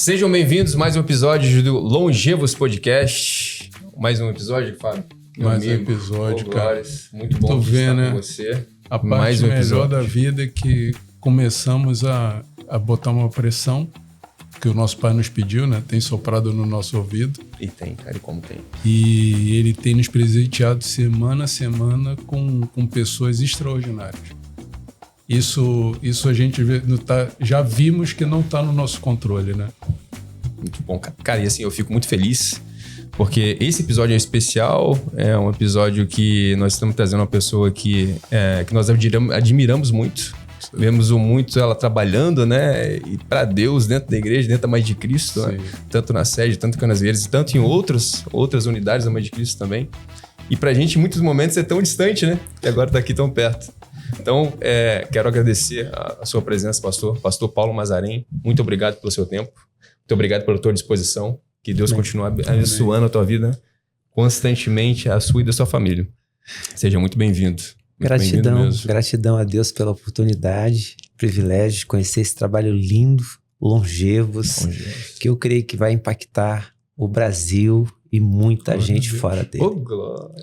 Sejam bem-vindos a mais um episódio do Longevos Podcast. Mais um episódio, Fábio? Mais um episódio, cara. Muito bom estar com você. A parte melhor da vida é que começamos a botar uma pressão que o nosso pai nos pediu, né? Tem soprado no nosso ouvido. E tem, cara, e como tem. E ele tem nos presenteado semana a semana com pessoas extraordinárias. Isso a gente já vimos que não está no nosso controle, né? Muito bom, cara. E assim, eu fico muito feliz, porque esse episódio é especial, é um episódio que nós estamos trazendo uma pessoa que nós admiramos muito. Vemos muito ela trabalhando, né? E para Deus, dentro da igreja, dentro da Mãe de Cristo, né? Tanto na sede, tanto em Canasvieiras, tanto em outras unidades da Mãe de Cristo também. E pra gente, em muitos momentos, é tão distante, né? E agora tá aqui tão perto. Então, quero agradecer a sua presença, Pastor Paulo Mazarém. Muito obrigado pelo seu tempo. Muito obrigado pela tua disposição. Que Deus continue abençoando a tua vida constantemente, a sua e da sua família. Seja muito bem-vindo. Gratidão a Deus pela oportunidade, privilégio de conhecer esse trabalho lindo, longevos, que eu creio que vai impactar o Brasil e muita gente fora dele. Oh, glória!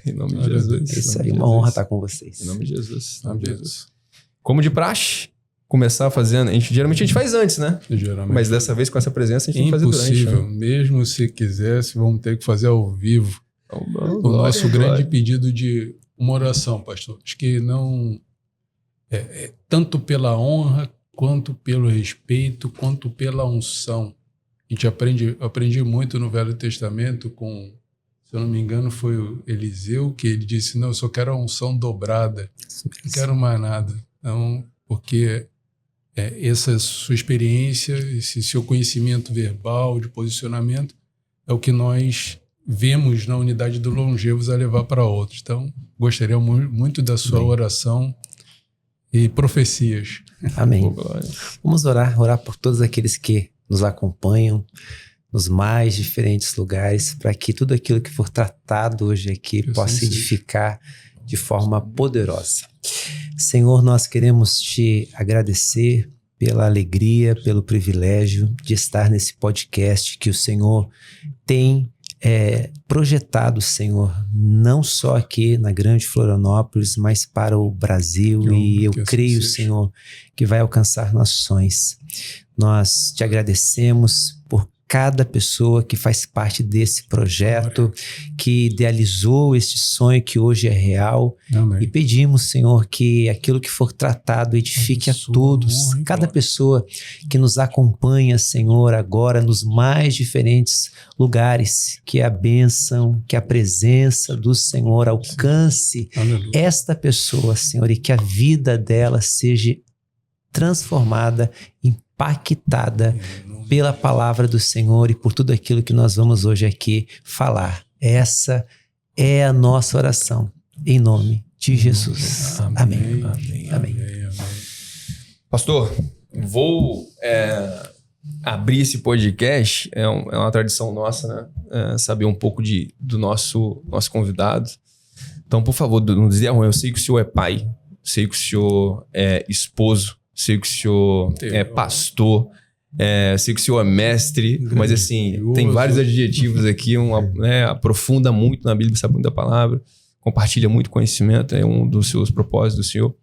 Em nome de Jesus. Isso aí, uma honra estar com vocês. Em nome de Jesus. Em nome de Jesus. Como de praxe, começar fazendo... Geralmente a gente faz antes, né? Mas dessa vez, com essa presença, a gente tem que fazer durante. Impossível. Mesmo se quisesse, vamos ter que fazer ao vivo. O nosso grande pedido de uma oração, pastor. Acho que não... tanto pela honra, quanto pelo respeito, quanto pela unção. A gente aprendi muito no Velho Testamento com, se eu não me engano, foi o Eliseu, que ele disse, não, eu só quero a unção dobrada, não quero mais nada. Então, porque essa sua experiência, esse seu conhecimento verbal, de posicionamento, é o que nós vemos na unidade do Longevos a levar para outros. Então, gostaria muito da sua oração e profecias. Amém. Vamos orar por todos aqueles que nos acompanham nos mais diferentes lugares, para que tudo aquilo que for tratado hoje aqui possa edificar de forma poderosa. Senhor, nós queremos te agradecer pela alegria, pelo privilégio de estar nesse podcast que o Senhor tem projetado, Senhor, não só aqui na Grande Florianópolis, mas para o Brasil, e eu creio, Senhor, que vai alcançar nações. Nós te agradecemos por cada pessoa que faz parte desse projeto, que idealizou este sonho que hoje é real. Amém. E pedimos, Senhor, que aquilo que for tratado edifique a todos, cada pessoa que nos acompanha, Senhor, agora nos mais diferentes lugares, que a bênção, que a presença do Senhor alcance esta pessoa, Senhor, e que a vida dela seja transformada, impactada pela palavra do Senhor e por tudo aquilo que nós vamos hoje aqui falar. Essa é a nossa oração, em nome de Jesus. Amém. Amém. Pastor, vou abrir esse podcast, é uma tradição nossa, né? Saber um pouco do nosso convidado. Então, por favor, não dizer ruim. Eu sei que o senhor é pai, sei que o senhor é esposo, sei que o senhor é pastor, sei que o senhor é mestre, mas assim, tem vários adjetivos aqui, aprofunda muito na Bíblia, sabe muito da palavra, compartilha muito conhecimento, é um dos seus propósitos do senhor.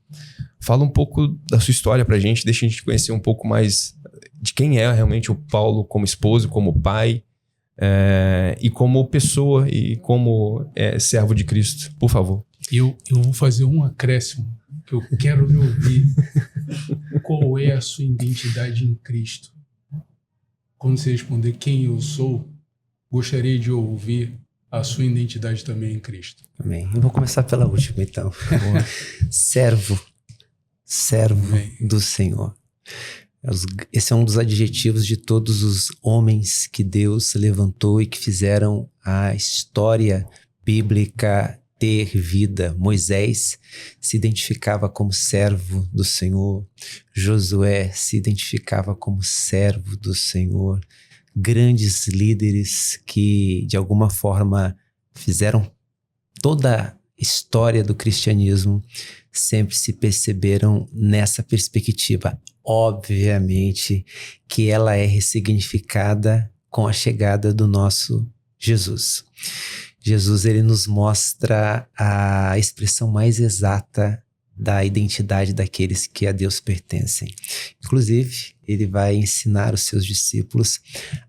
Fala um pouco da sua história pra gente, deixa a gente conhecer um pouco mais de quem é realmente o Paulo como esposo, como pai, e como pessoa, e como servo de Cristo, por favor. Eu vou fazer um acréscimo, que eu quero lhe ouvir. Qual é a sua identidade em Cristo? Quando você responder quem eu sou, gostaria de ouvir a sua identidade também em Cristo. Amém. Eu vou começar pela última, então. Servo do Senhor. Esse é um dos adjetivos de todos os homens que Deus levantou e que fizeram a história bíblica ter vida. Moisés se identificava como servo do Senhor. Josué se identificava como servo do Senhor. Grandes líderes que, de alguma forma, fizeram toda a história do cristianismo sempre se perceberam nessa perspectiva. Obviamente que ela é ressignificada com a chegada do nosso Jesus. Jesus, ele nos mostra a expressão mais exata da identidade daqueles que a Deus pertencem. Inclusive, ele vai ensinar os seus discípulos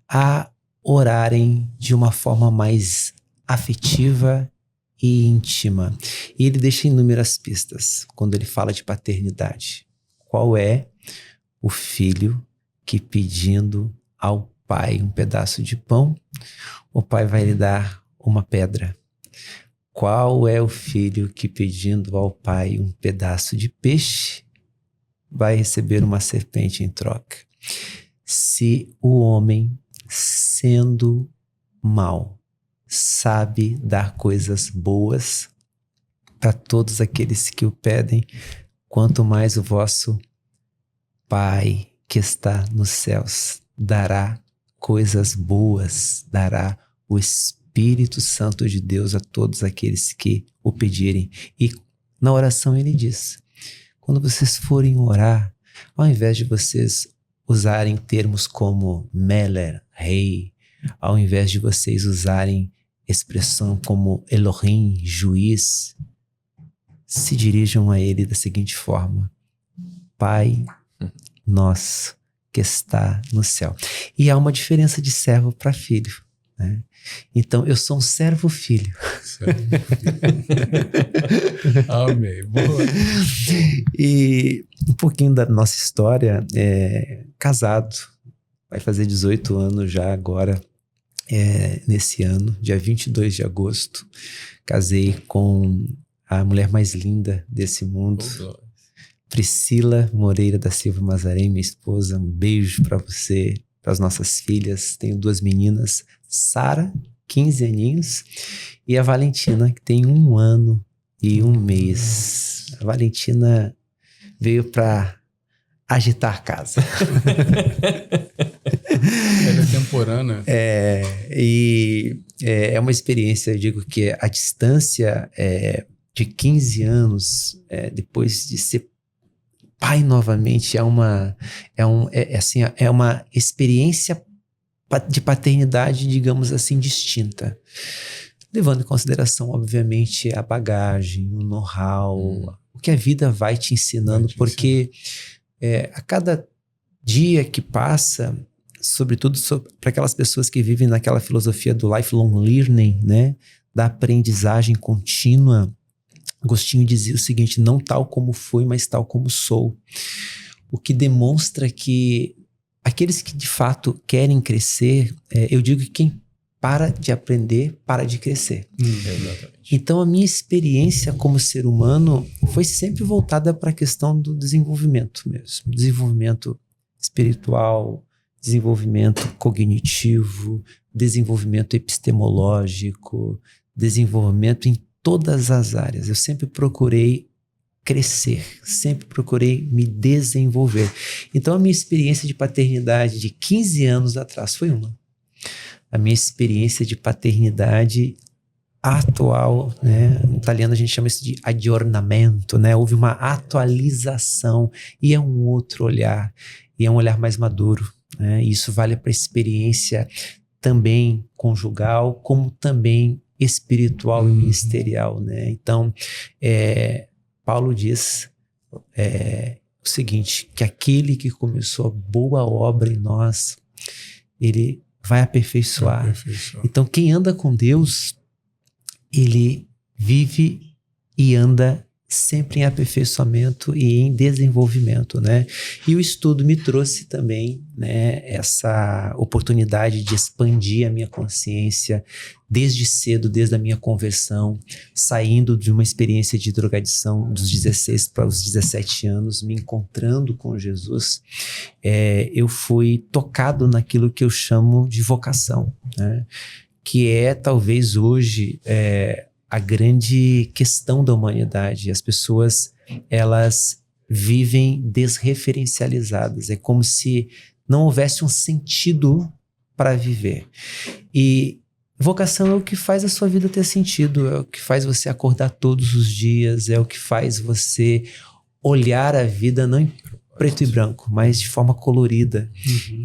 a orarem de uma forma mais afetiva e íntima. E ele deixa inúmeras pistas quando ele fala de paternidade. Qual é o filho que, pedindo ao pai um pedaço de pão, o pai vai lhe dar uma pedra? Qual é o filho que, pedindo ao pai um pedaço de peixe, vai receber uma serpente em troca? Se o homem, sendo mau, sabe dar coisas boas para todos aqueles que o pedem, quanto mais o vosso Pai que está nos céus dará coisas boas, dará o Espírito Santo de Deus a todos aqueles que o pedirem. E na oração ele diz, quando vocês forem orar, ao invés de vocês usarem termos como Meler, rei, ao invés de vocês usarem expressão como Elohim, juiz, se dirijam a ele da seguinte forma: Pai nosso que está no céu. E há uma diferença de servo para filho, né? Então, eu sou um servo-filho. Amém. Boa. E um pouquinho da nossa história, casado, vai fazer 18 anos já agora, nesse ano, dia 22 de agosto. Casei com a mulher mais linda desse mundo, Priscila Moreira da Silva Mazarém, minha esposa. Um beijo para você, para as nossas filhas. Tenho 2 meninas, Sara, 15 aninhos, e a Valentina, que tem 1 ano e 1 mês. A Valentina veio para agitar a casa. Ela é temporânea. É uma experiência, eu digo que a distância de 15 anos, depois de ser pai novamente, é uma experiência de paternidade, digamos assim, distinta. Levando em consideração, obviamente, a bagagem, o know-how, o que a vida vai te ensinando, porque a cada dia que passa, sobretudo para aquelas pessoas que vivem naquela filosofia do lifelong learning, né, da aprendizagem contínua, Agostinho dizia o seguinte: não tal como fui, mas tal como sou. O que demonstra que aqueles que de fato querem crescer, eu digo que quem para de aprender, para de crescer. Exatamente. Então a minha experiência como ser humano foi sempre voltada para a questão do desenvolvimento mesmo. Desenvolvimento espiritual, desenvolvimento cognitivo, desenvolvimento epistemológico, desenvolvimento em todas as áreas. Eu sempre procurei crescer, sempre procurei me desenvolver. Então a minha experiência de paternidade de 15 anos atrás foi uma. A minha experiência de paternidade atual, né? Em italiano a gente chama isso de aggiornamento, né? Houve uma atualização e é um outro olhar, e é um olhar mais maduro, né? E isso vale para a experiência também conjugal, como também espiritual e ministerial, né? Então, Paulo diz o seguinte, que aquele que começou a boa obra em nós, ele vai aperfeiçoar. Então, quem anda com Deus, ele vive e anda sempre em aperfeiçoamento e em desenvolvimento, né? E o estudo me trouxe também, né, essa oportunidade de expandir a minha consciência desde cedo, desde a minha conversão, saindo de uma experiência de drogadição dos 16 para os 17 anos, me encontrando com Jesus. Eu fui tocado naquilo que eu chamo de vocação, né? Que é talvez hoje a grande questão da humanidade. As pessoas, elas vivem desreferencializadas. É como se não houvesse um sentido para viver. E vocação é o que faz a sua vida ter sentido, é o que faz você acordar todos os dias, é o que faz você olhar a vida não em preto e branco, mas de forma colorida.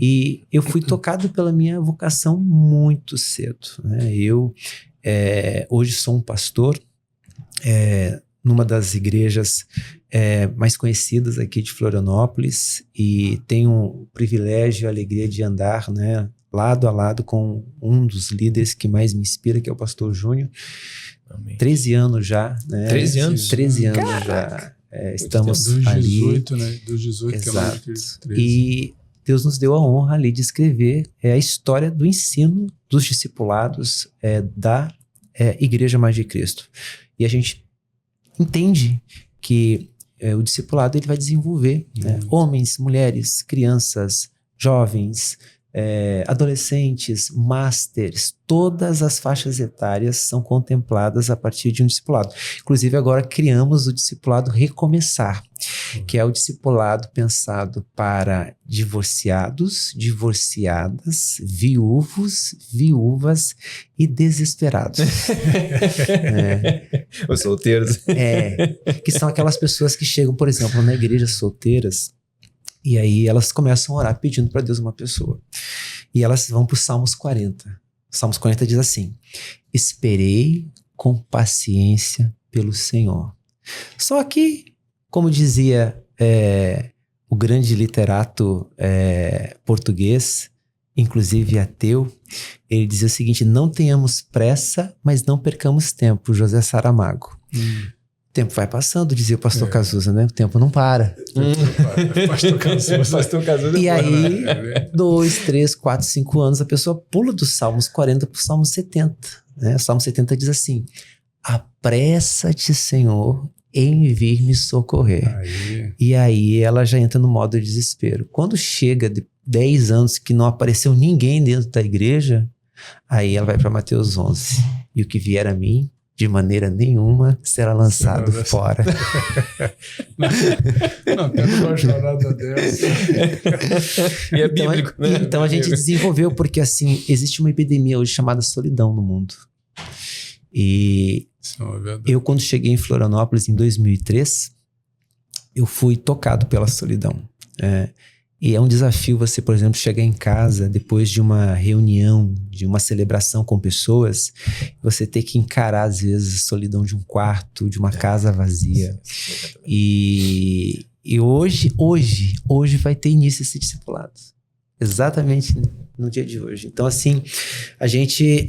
E eu fui tocado pela minha vocação muito cedo, né? Eu hoje sou um pastor numa das igrejas mais conhecidas aqui de Florianópolis, e tenho o privilégio e a alegria de andar, né, lado a lado com um dos líderes que mais me inspira, que é o pastor Júnior. Amém. 13 anos já, né? 13 anos? 13 anos. Caraca. Já. Estamos dos ali. 18, né? Dos 18, exato. Que é mais 13. E Deus nos deu a honra ali de escrever a história do ensino dos discipulados da Igreja Mais de Cristo. E a gente entende que o discipulado ele vai desenvolver homens, mulheres, crianças, jovens, adolescentes, masters, todas as faixas etárias são contempladas a partir de um discipulado. Inclusive agora criamos o discipulado Recomeçar, que é o discipulado pensado para divorciados, divorciadas, viúvos, viúvas e desesperados. Os solteiros. Que são aquelas pessoas que chegam, por exemplo, na igreja solteiras, e aí elas começam a orar pedindo para Deus uma pessoa. E elas vão para o Salmos 40. O Salmos 40 diz assim: esperei com paciência pelo Senhor. Só que, como dizia o grande literato português, inclusive ateu, ele dizia o seguinte: não tenhamos pressa, mas não percamos tempo. José Saramago. O tempo vai passando, dizia o pastor Cazuza, né? O tempo não para. Pastor Cazuza. E aí, 2, 3, 4, 5 anos, a pessoa pula dos Salmos 40 para o Salmo 70. Né? O Salmo 70 diz assim: apressa-te, Senhor, em vir me socorrer. E aí ela já entra no modo de desespero. Quando chega de 10 anos que não apareceu ninguém dentro da igreja, aí ela vai para Mateus 11. E o que vier a mim, de maneira nenhuma será lançado fora. Não quero uma jornada dessa. E é bíblico, né? Então a gente desenvolveu, porque assim, existe uma epidemia hoje chamada solidão no mundo. E eu, quando cheguei em Florianópolis em 2003, eu fui tocado pela solidão. E é um desafio você, por exemplo, chegar em casa depois de uma reunião, de uma celebração com pessoas, você ter que encarar, às vezes, a solidão de um quarto, de uma casa vazia. E hoje vai ter início esse discipulado. Exatamente no dia de hoje. Então, assim, a gente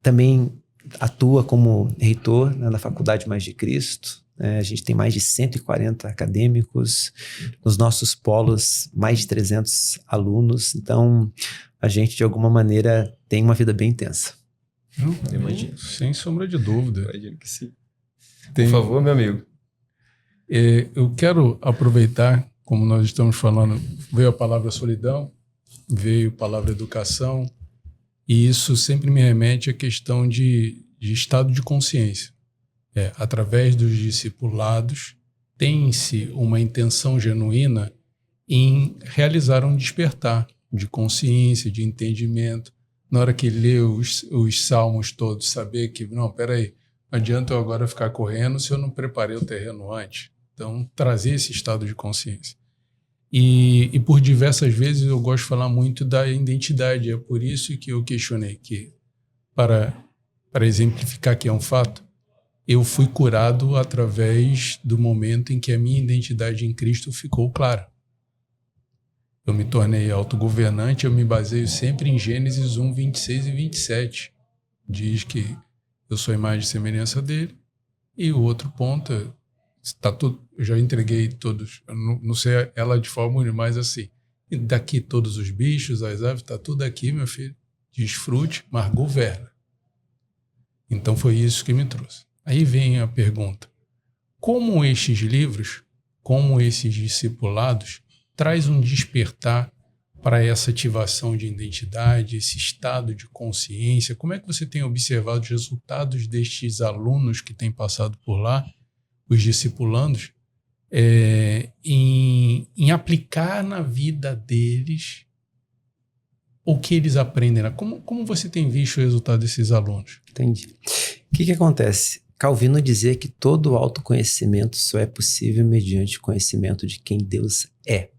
também atua como reitor, né, na Faculdade Mais de Cristo. A gente tem mais de 140 acadêmicos, nos nossos polos mais de 300 alunos, então a gente de alguma maneira tem uma vida bem intensa. Imagino. Sem sombra de dúvida. Imagino que sim. Por favor, meu amigo. Eu quero aproveitar, como nós estamos falando, veio a palavra solidão, veio a palavra educação, e isso sempre me remete à questão de estado de consciência. Através dos discipulados, tem-se uma intenção genuína em realizar um despertar de consciência, de entendimento. Na hora que lê os salmos todos, saber que, não, peraí, não adianta eu agora ficar correndo se eu não preparei o terreno antes. Então, trazer esse estado de consciência. E por diversas vezes eu gosto de falar muito da identidade. É por isso que eu questionei que, para exemplificar que é um fato, eu fui curado através do momento em que a minha identidade em Cristo ficou clara. Eu me tornei autogovernante, eu me baseio sempre em Gênesis 1, 26 e 27. Diz que eu sou a imagem e semelhança dele. E o outro ponto, eu já entreguei todos, eu não sei ela de forma única, mas assim, daqui todos os bichos, as aves, está tudo aqui, meu filho. Desfrute, mas governa. Então foi isso que me trouxe. Aí vem a pergunta: como estes livros, como esses discipulados, traz um despertar para essa ativação de identidade, esse estado de consciência? Como é que você tem observado os resultados destes alunos que têm passado por lá, os discipulandos, em aplicar na vida deles o que eles aprendem? Né? Como você tem visto o resultado desses alunos? Entendi. O que acontece? Calvino dizia que todo autoconhecimento só é possível mediante o conhecimento de quem Deus é.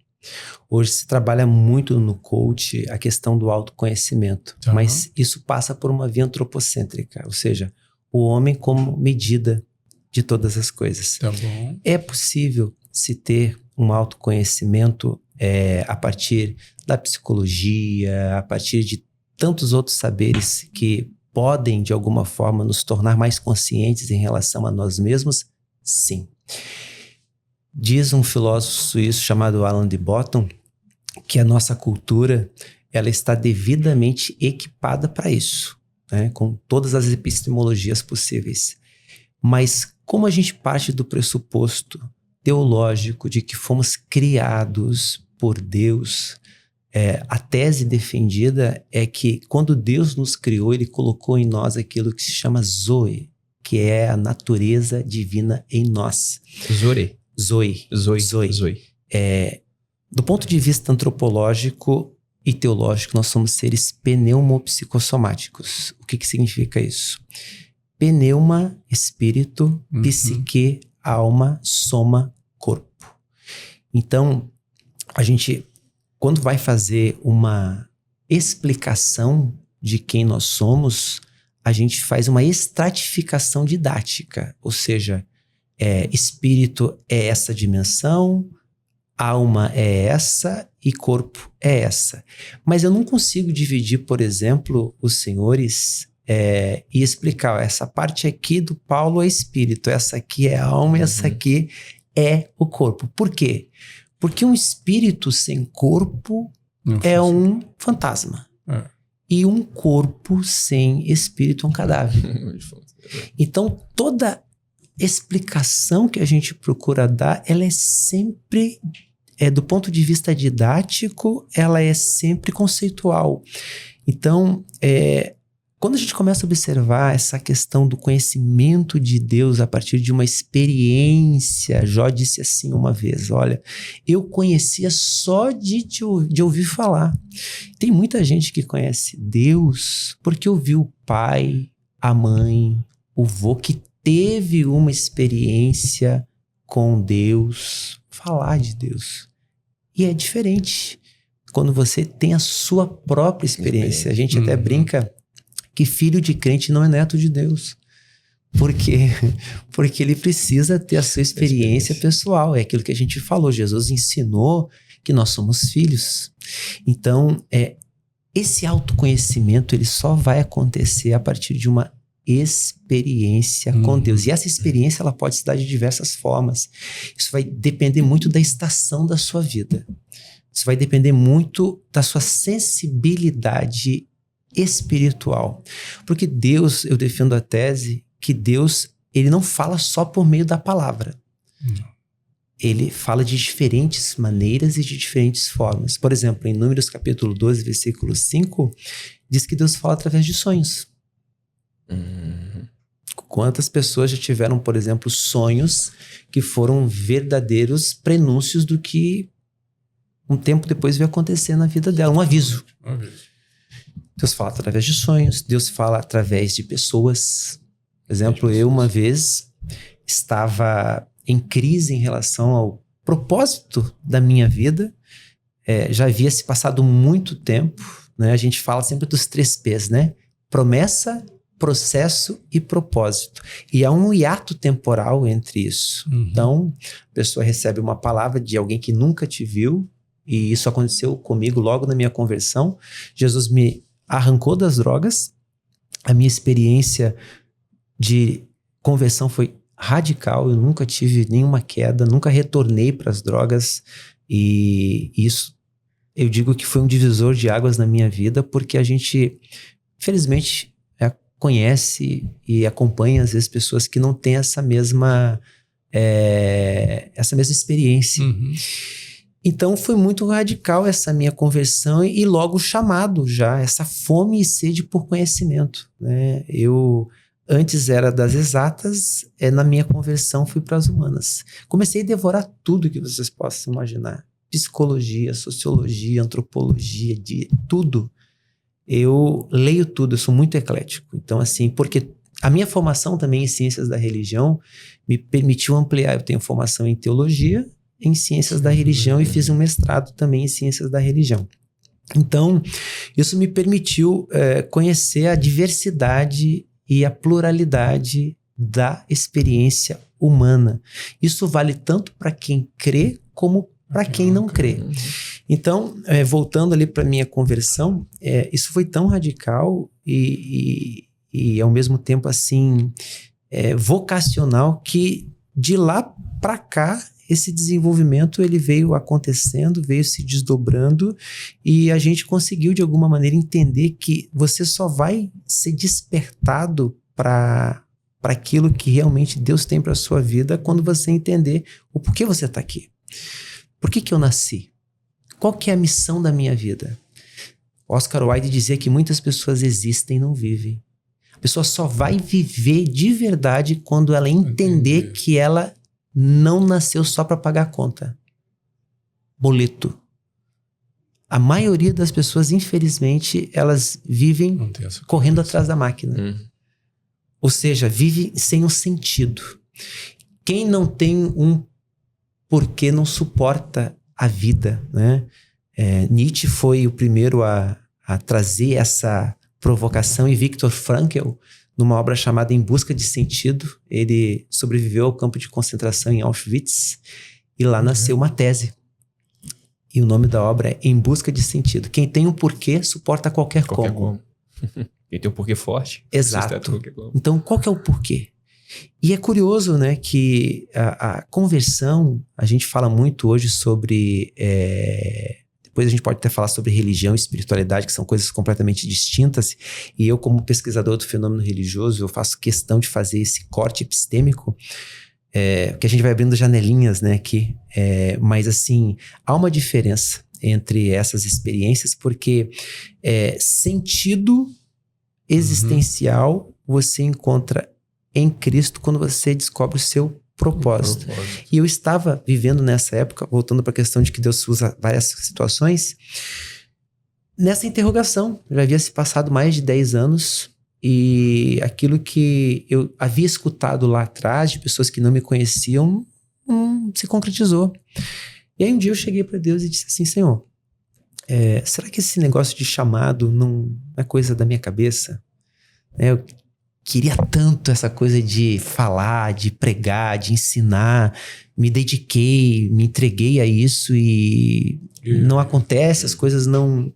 Hoje se trabalha muito no coach a questão do autoconhecimento, mas isso passa por uma via antropocêntrica, ou seja, o homem como medida de todas as coisas. Tá bom. É possível se ter um autoconhecimento a partir da psicologia, a partir de tantos outros saberes que podem, de alguma forma, nos tornar mais conscientes em relação a nós mesmos? Sim. Diz um filósofo suíço chamado Alain de Botton que a nossa cultura ela está devidamente equipada para isso, né? Com todas as epistemologias possíveis. Mas como a gente parte do pressuposto teológico de que fomos criados por Deus, a tese defendida é que quando Deus nos criou, Ele colocou em nós aquilo que se chama Zoe, que é a natureza divina em nós. Zoe. Do ponto de vista antropológico e teológico, nós somos seres pneumopsicossomáticos. O que significa isso? Pneuma, espírito, psique, alma, soma, corpo. Então, a gente, quando vai fazer uma explicação de quem nós somos, a gente faz uma estratificação didática, ou seja, espírito é essa dimensão, alma é essa e corpo é essa. Mas eu não consigo dividir, por exemplo, os senhores e explicar, essa parte aqui do Paulo é espírito, essa aqui é alma e essa aqui é o corpo. Por quê? Porque um espírito sem corpo é um fantasma. E um corpo sem espírito é um cadáver. Então, toda explicação que a gente procura dar, ela é sempre, do ponto de vista didático, ela é sempre conceitual. Então, quando a gente começa a observar essa questão do conhecimento de Deus a partir de uma experiência, Jó disse assim uma vez, olha, eu conhecia só de ouvir falar. Tem muita gente que conhece Deus porque ouviu o pai, a mãe, o vô que teve uma experiência com Deus, falar de Deus. E é diferente quando você tem a sua própria experiência. A gente até brinca que filho de crente não é neto de Deus. Por quê? Porque ele precisa ter a sua experiência pessoal. É aquilo que a gente falou. Jesus ensinou que nós somos filhos. Então, esse autoconhecimento ele só vai acontecer a partir de uma experiência com Deus. E essa experiência ela pode se dar de diversas formas. Isso vai depender muito da estação da sua vida. Isso vai depender muito da sua sensibilidade espiritual. Porque Deus, eu defendo a tese que Deus, ele não fala só por meio da palavra. Ele fala de diferentes maneiras e de diferentes formas. Por exemplo, em Números capítulo 12, versículo 5, diz que Deus fala através de sonhos. Quantas pessoas já tiveram, por exemplo, sonhos que foram verdadeiros prenúncios do que um tempo depois veio acontecer na vida dela, um aviso. Deus fala através de sonhos, Deus fala através de pessoas. Por exemplo, eu uma vez estava em crise em relação ao propósito da minha vida. Já havia se passado muito tempo, né? A gente fala sempre dos 3 P's, né? Promessa, processo e propósito. E há um hiato temporal entre isso. Então, a pessoa recebe uma palavra de alguém que nunca te viu, e isso aconteceu comigo logo na minha conversão. Jesus me arrancou das drogas. A minha experiência de conversão foi radical. Eu nunca tive nenhuma queda, nunca retornei para as drogas. E isso, eu digo que foi um divisor de águas na minha vida, porque a gente, infelizmente, conhece e acompanha, às vezes, pessoas que não têm essa mesma experiência. Então, foi muito radical essa minha conversão e logo o chamado já, essa fome e sede por conhecimento, né? Eu antes era das exatas, na minha conversão fui para as humanas. Comecei a devorar tudo que vocês possam imaginar. Psicologia, sociologia, antropologia, tudo. eu leio tudo, eu sou muito eclético. Então, assim, porque a minha formação também em ciências da religião me permitiu ampliar. Eu tenho formação em teologia, em ciências da religião, e fiz um mestrado também em ciências da religião. Então, isso me permitiu conhecer a diversidade e a pluralidade da experiência humana. Isso vale tanto para quem crê como para quem não crê. Então, voltando ali para minha conversão, isso foi tão radical e ao mesmo tempo assim vocacional, que de lá para cá esse desenvolvimento ele veio acontecendo, veio se desdobrando, e a gente conseguiu de alguma maneira entender que você só vai ser despertado para aquilo que realmente Deus tem para a sua vida quando você entender o porquê você está aqui. Por que eu nasci? Qual que é a missão da minha vida? Oscar Wilde dizia que muitas pessoas existem e não vivem. A pessoa só vai viver de verdade quando ela entender que ela não nasceu só para pagar a conta. Boleto. A maioria das pessoas, infelizmente, elas vivem correndo atrás da máquina. Ou seja, vive sem um sentido. Quem não tem um porquê não suporta a vida, né? Nietzsche foi o primeiro a trazer essa provocação, e Viktor Frankl, numa obra chamada Em Busca de Sentido, ele sobreviveu ao campo de concentração em Auschwitz, e lá nasceu uma tese. E o nome da obra é Em Busca de Sentido. Quem tem um porquê suporta qualquer como. Quem tem um porquê forte. Exato. Então, qual que é o porquê? E é curioso, né, que a conversão, a gente fala muito hoje sobre... Depois a gente pode até falar sobre religião e espiritualidade, que são coisas completamente distintas. E eu, como pesquisador do fenômeno religioso, eu faço questão de fazer esse corte epistêmico, que a gente vai abrindo janelinhas, né, aqui. Mas, assim, há uma diferença entre essas experiências, porque sentido existencial você encontra em Cristo quando você descobre o seu propósito. E eu estava vivendo nessa época, voltando para a questão de que Deus usa várias situações, nessa interrogação. Já havia se passado mais de 10 anos, e aquilo que eu havia escutado lá atrás de pessoas que não me conheciam se concretizou. E aí um dia eu cheguei para Deus e disse assim: Senhor, será que esse negócio de chamado não é coisa da minha cabeça? Eu queria tanto essa coisa de falar, de pregar, de ensinar. Me dediquei, me entreguei a isso e não acontece, as coisas não...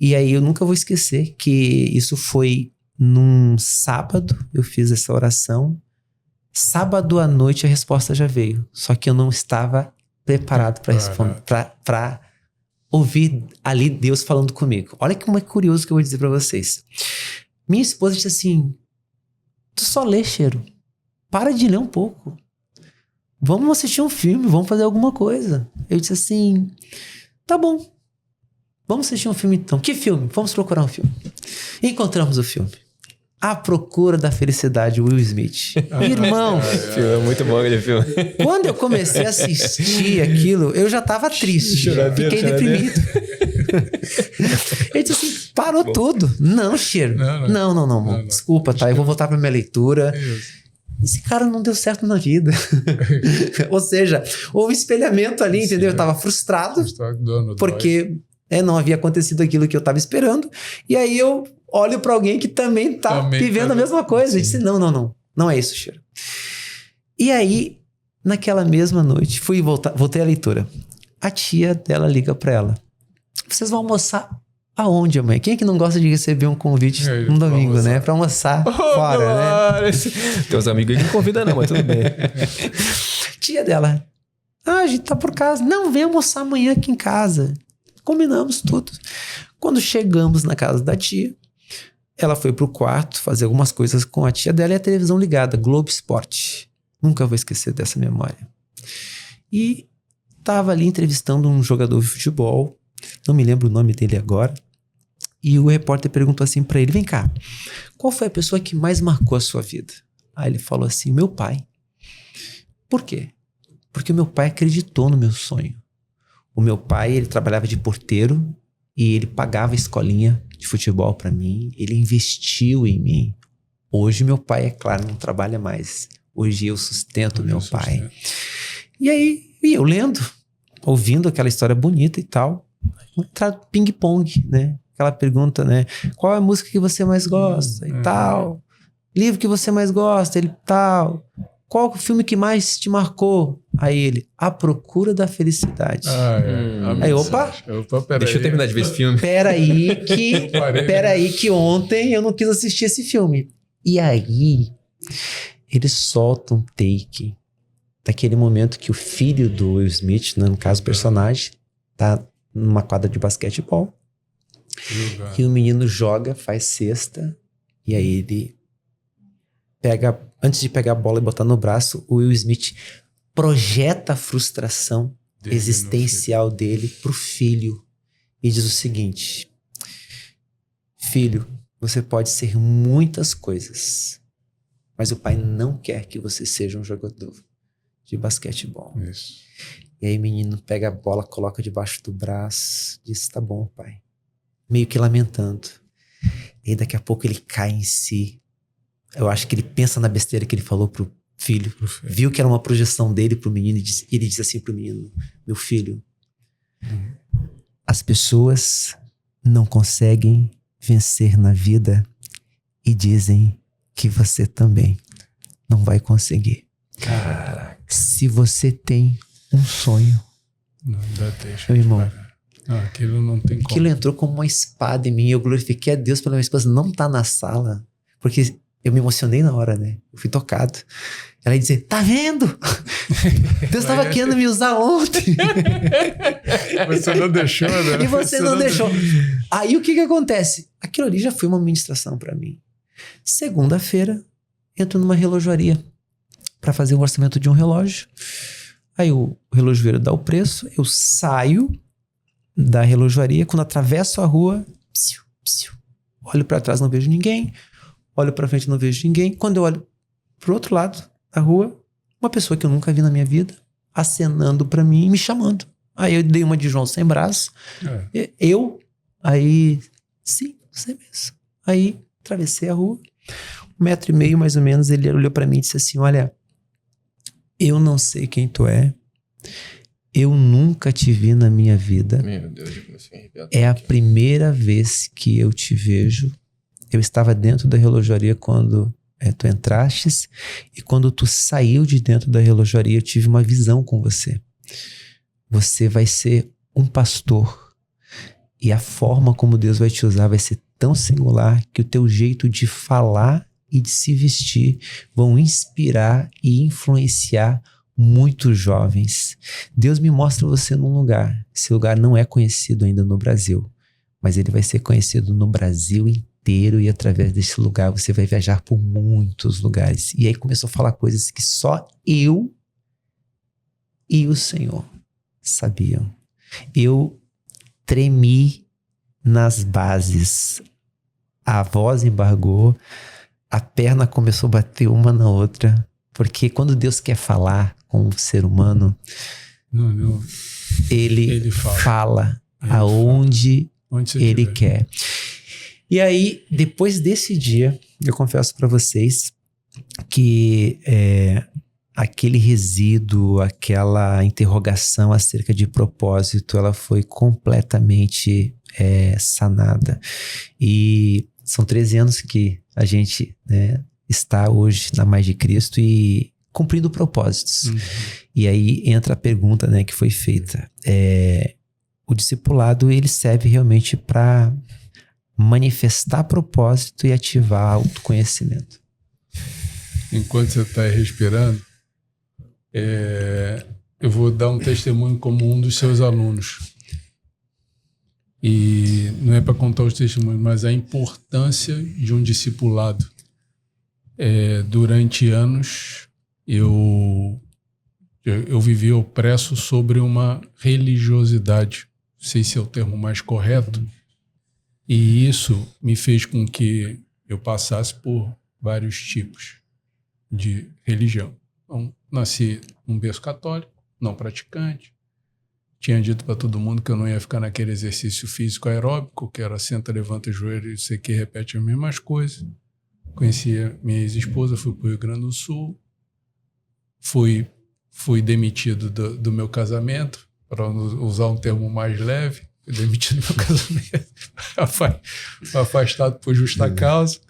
E aí eu nunca vou esquecer que isso foi num sábado, eu fiz essa oração. Sábado à noite a resposta já veio, só que eu não estava preparado para responder, para ouvir ali Deus falando comigo. Olha como é curioso que eu vou dizer para vocês. Minha esposa disse assim: tu só lê, Cheiro. Para de ler um pouco. Vamos assistir um filme, vamos fazer alguma coisa. Eu disse assim: tá bom. Vamos assistir um filme então. Que filme? Vamos procurar um filme. Encontramos o filme. A Procura da Felicidade, Will Smith. Irmão. É muito bom aquele filme. Quando eu comecei a assistir aquilo, eu já tava triste. Fiquei deprimido. Ele disse assim: parou tudo. Não, Cheiro. Não. Desculpa, tá? Eu vou voltar pra minha leitura. Esse cara não deu certo na vida. Ou seja, houve espelhamento ali, entendeu? Eu tava frustrado porque não havia acontecido aquilo que eu tava esperando. E aí eu olho pra alguém que também tá vivendo a mesma coisa. Eu disse: não é isso, Cheiro. E aí, naquela mesma noite, voltei à leitura. A tia dela liga pra ela: vocês vão almoçar aonde, mãe? Quem é que não gosta de receber um convite um domingo, né? Pra almoçar fora, né? Teus amigos aí não convidam não, mas tudo bem. Tia dela: a gente tá por casa. Não, vem almoçar amanhã aqui em casa. Combinamos tudo. Quando chegamos na casa da tia, ela foi pro quarto fazer algumas coisas com a tia dela e a televisão ligada, Globo Esporte. Nunca vou esquecer dessa memória. E tava ali entrevistando um jogador de futebol, não me lembro o nome dele agora, e o repórter perguntou assim pra ele: vem cá, qual foi a pessoa que mais marcou a sua vida? Aí ele falou assim: meu pai. Por quê? Porque o meu pai acreditou no meu sonho. O meu pai, ele trabalhava de porteiro e ele pagava a escolinha de futebol para mim, ele investiu em mim. Hoje meu pai, é claro, não trabalha mais. Hoje eu sustento meu pai. E aí, eu lendo, ouvindo aquela história bonita e tal, ping-pong, né? Aquela pergunta, né? Qual é a música que você mais gosta e tal? Livro que você mais gosta e tal? Qual o filme que mais te marcou? Aí ele, A Procura da Felicidade. Aí, opa, deixa eu terminar de ver esse filme. Peraí que ontem eu não quis assistir esse filme. E aí, ele solta um take daquele momento que o filho do Will Smith, né, no caso o personagem, tá numa quadra de basquetebol. E o menino joga, faz cesta, e aí ele pega, antes de pegar a bola e botar no braço, o Will Smith projeta a frustração existencial dele pro filho e diz o seguinte: filho, você pode ser muitas coisas, mas o pai não quer que você seja um jogador de basquetebol. Isso. E aí o menino pega a bola, coloca debaixo do braço, diz, tá bom, pai. Meio que lamentando. E aí daqui a pouco ele cai em si. Eu acho que ele pensa na besteira que ele falou pro filho. Viu que era uma projeção dele pro menino, e ele diz assim pro menino: meu filho, as pessoas não conseguem vencer na vida e dizem que você também não vai conseguir. Caraca. Se você tem um sonho, não dá, deixa, meu irmão, aquilo não tem como. Aquilo entrou como uma espada em mim. Eu glorifiquei a Deus pela minha esposa não estar na sala, porque eu me emocionei na hora, né? Eu fui tocado. Ela ia dizer, tá vendo? Deus estava querendo me usar ontem. Você não deixou, né? E você não deixou. Aí o que acontece? Aquilo ali já foi uma ministração para mim. Segunda-feira, entro numa relojoaria para fazer o orçamento de um relógio. Aí o relojoeiro dá o preço, eu saio da relojoaria, quando atravesso a rua, psiu, psiu, olho para trás, não vejo ninguém, olho para frente, não vejo ninguém. Quando eu olho pro outro lado da rua, uma pessoa que eu nunca vi na minha vida, acenando para mim e me chamando. Aí eu dei uma de João sem braço. Sim, você mesmo. Aí atravessei a rua, 1,5 metro mais ou menos, ele olhou para mim e disse assim, olha, eu não sei quem tu é, eu nunca te vi na minha vida. Meu Deus, eu comecei a arrepiar. É a primeira vez que eu te vejo. Eu estava dentro da relojoaria quando tu entrastes, e quando tu saiu de dentro da relojoaria, eu tive uma visão com você. Você vai ser um pastor, e a forma como Deus vai te usar vai ser tão singular que o teu jeito de falar e de se vestir vão inspirar e influenciar muitos jovens. Deus me mostra você num lugar. Esse lugar não é conhecido ainda no Brasil, mas ele vai ser conhecido no Brasil inteiro, e através desse lugar você vai viajar por muitos lugares. E aí começou a falar coisas que só eu e o Senhor sabiam. Eu tremi nas bases. A voz embargou, a perna começou a bater uma na outra, porque quando Deus quer falar com o ser humano, ele fala aonde ele quer. E aí, depois desse dia, eu confesso para vocês que aquele resíduo, aquela interrogação acerca de propósito, ela foi completamente sanada. E são 13 anos que a gente está hoje na Mais de Cristo e cumprindo propósitos. Uhum. E aí entra a pergunta que foi feita. O discipulado, ele serve realmente para manifestar propósito e ativar autoconhecimento. Enquanto você está aí respirando, eu vou dar um testemunho como um dos seus alunos. E não é para contar os testemunhos, mas a importância de um discipulado. Durante anos, eu vivi opresso sobre uma religiosidade, não sei se é o termo mais correto, e isso me fez com que eu passasse por vários tipos de religião. Então, nasci num berço católico, não praticante, tinha dito para todo mundo que eu não ia ficar naquele exercício físico aeróbico, que era senta, levanta o joelho, isso aqui repete as mesmas coisas. Conheci a minha ex-esposa, fui para o Rio Grande do Sul, fui demitido do meu casamento, para usar um termo mais leve, fui demitido do meu casamento, afastado por justa causa.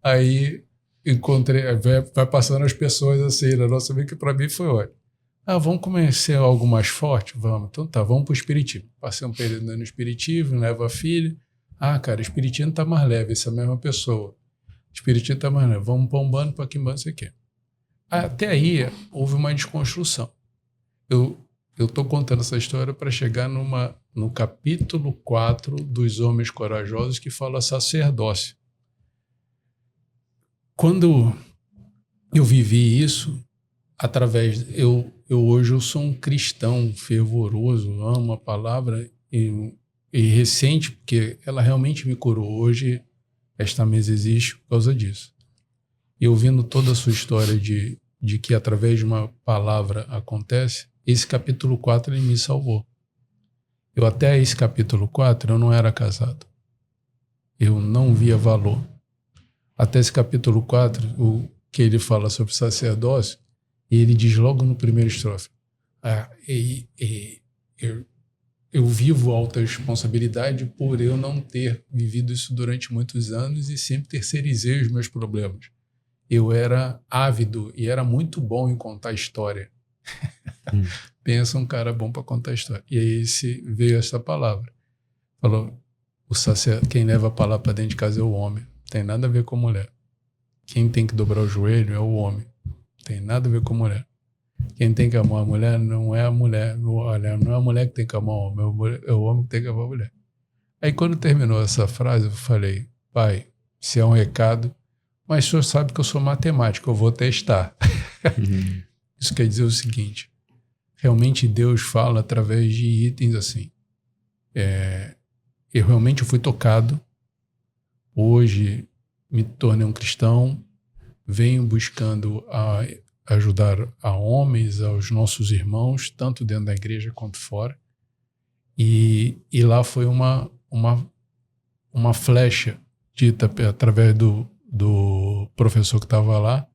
Aí encontrei, vai passando as pessoas assim na nossa vida, que para mim foi ótimo. Vamos conhecer algo mais forte? Vamos. Então tá, vamos para o espiritismo. Passei um período no espiritismo, levo a filha. Cara, o espiritismo tá mais leve, essa mesma pessoa. O espiritismo tá mais leve. Vamos para um bando, para que bando você quer. Até aí, houve uma desconstrução. Eu estou contando essa história para chegar no capítulo 4 dos Homens Corajosos, que fala sacerdócio. Quando eu vivi isso, hoje eu sou um cristão fervoroso, amo a palavra e recente, porque ela realmente me curou. Hoje, esta mesa existe por causa disso. E ouvindo toda a sua história de que através de uma palavra acontece, esse capítulo 4 ele me salvou. Até esse capítulo 4 eu não era casado. Eu não via valor. Até esse capítulo 4, o que ele fala sobre sacerdócio, e ele diz logo no primeiro estrofe, eu vivo alta responsabilidade por eu não ter vivido isso durante muitos anos e sempre terceirizei os meus problemas. Eu era ávido e era muito bom em contar história. Pensa um cara bom para contar história. E aí veio essa palavra. Falou, quem leva a palavra para dentro de casa é o homem. Não tem nada a ver com a mulher. Quem tem que dobrar o joelho é o homem. Não tem nada a ver com a mulher. Quem tem que amar a mulher não é a mulher. Olha, não é a mulher que tem que amar o homem, é o homem que tem que amar a mulher. Aí quando terminou essa frase, eu falei, pai, se é um recado, mas o senhor sabe que eu sou matemático, eu vou testar. Isso quer dizer o seguinte, realmente Deus fala através de itens assim. Eu realmente fui tocado, hoje me tornei um cristão, venho buscando ajudar a homens, aos nossos irmãos, tanto dentro da igreja quanto fora. E lá foi uma flecha dita através do professor que estava lá,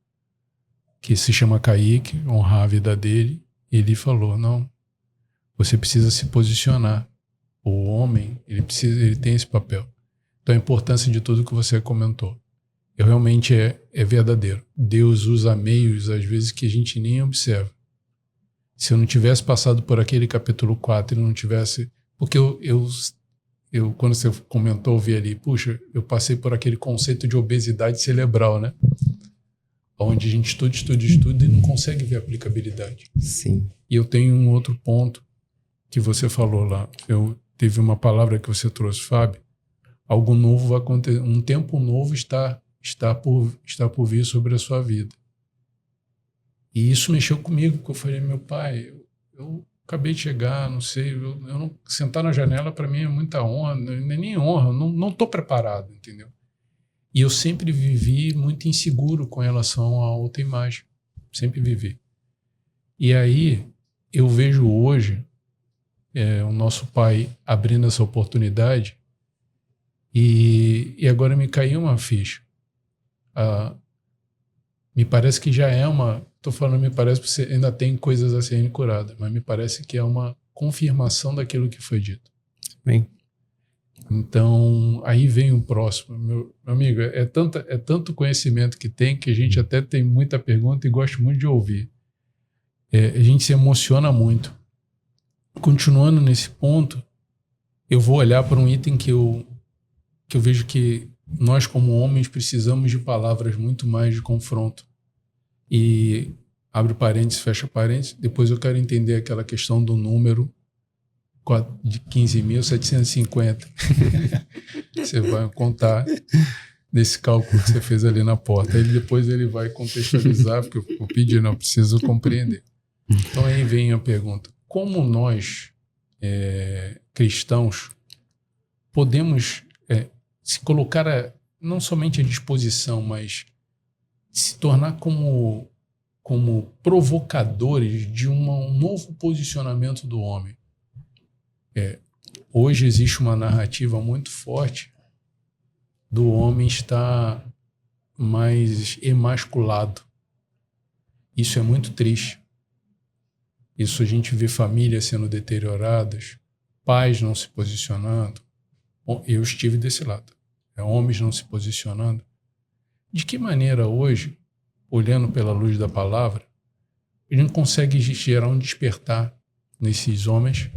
que se chama Kaique, honrar a vida dele. Ele falou, não, você precisa se posicionar. O homem, ele tem esse papel. Então a importância de tudo que você comentou. Realmente é verdadeiro. Deus usa meios, às vezes, que a gente nem observa. Se eu não tivesse passado por aquele capítulo 4 e não tivesse... Porque eu quando você comentou, eu vi ali, puxa, eu passei por aquele conceito de obesidade cerebral, né? Onde a gente estuda e não consegue ver aplicabilidade. Sim. E eu tenho um outro ponto que você falou lá. Teve uma palavra que você trouxe, Fábio. Algo novo vai acontecer, um tempo novo está por vir sobre a sua vida. E isso mexeu comigo, porque eu falei, meu pai, eu acabei de chegar, não sei, eu não, sentar na janela para mim é muita honra, não é nem honra, não estou preparado, entendeu? E eu sempre vivi muito inseguro com relação à autoimagem, sempre vivi. E aí eu vejo hoje o nosso pai abrindo essa oportunidade e agora me caiu uma ficha. Me parece que já é estou falando me parece que você ainda tem coisas a serem curadas, mas me parece que é uma confirmação daquilo que foi dito. Bem. Então, aí vem o próximo. Meu amigo, é tanto conhecimento que tem que a gente até tem muita pergunta e gosta muito de ouvir. A gente se emociona muito. Continuando nesse ponto, eu vou olhar para um item que eu vejo que nós, como homens, precisamos de palavras muito mais de confronto. E abre parênteses, fecha parênteses. Depois eu quero entender aquela questão do número de 15.750. Você vai contar nesse cálculo que você fez ali na porta. Depois ele vai contextualizar, porque eu pedi, não preciso compreender. Então aí vem a pergunta. Como nós, cristãos, podemos se colocar não somente à disposição, mas se tornar como como provocadores de um novo posicionamento do homem. Hoje existe uma narrativa muito forte do homem estar mais emasculado. Isso é muito triste. Isso a gente vê famílias sendo deterioradas, pais não se posicionando. Eu estive desse lado. Homens não se posicionando. De que maneira hoje, olhando pela luz da palavra, a gente consegue gerar um despertar nesses homens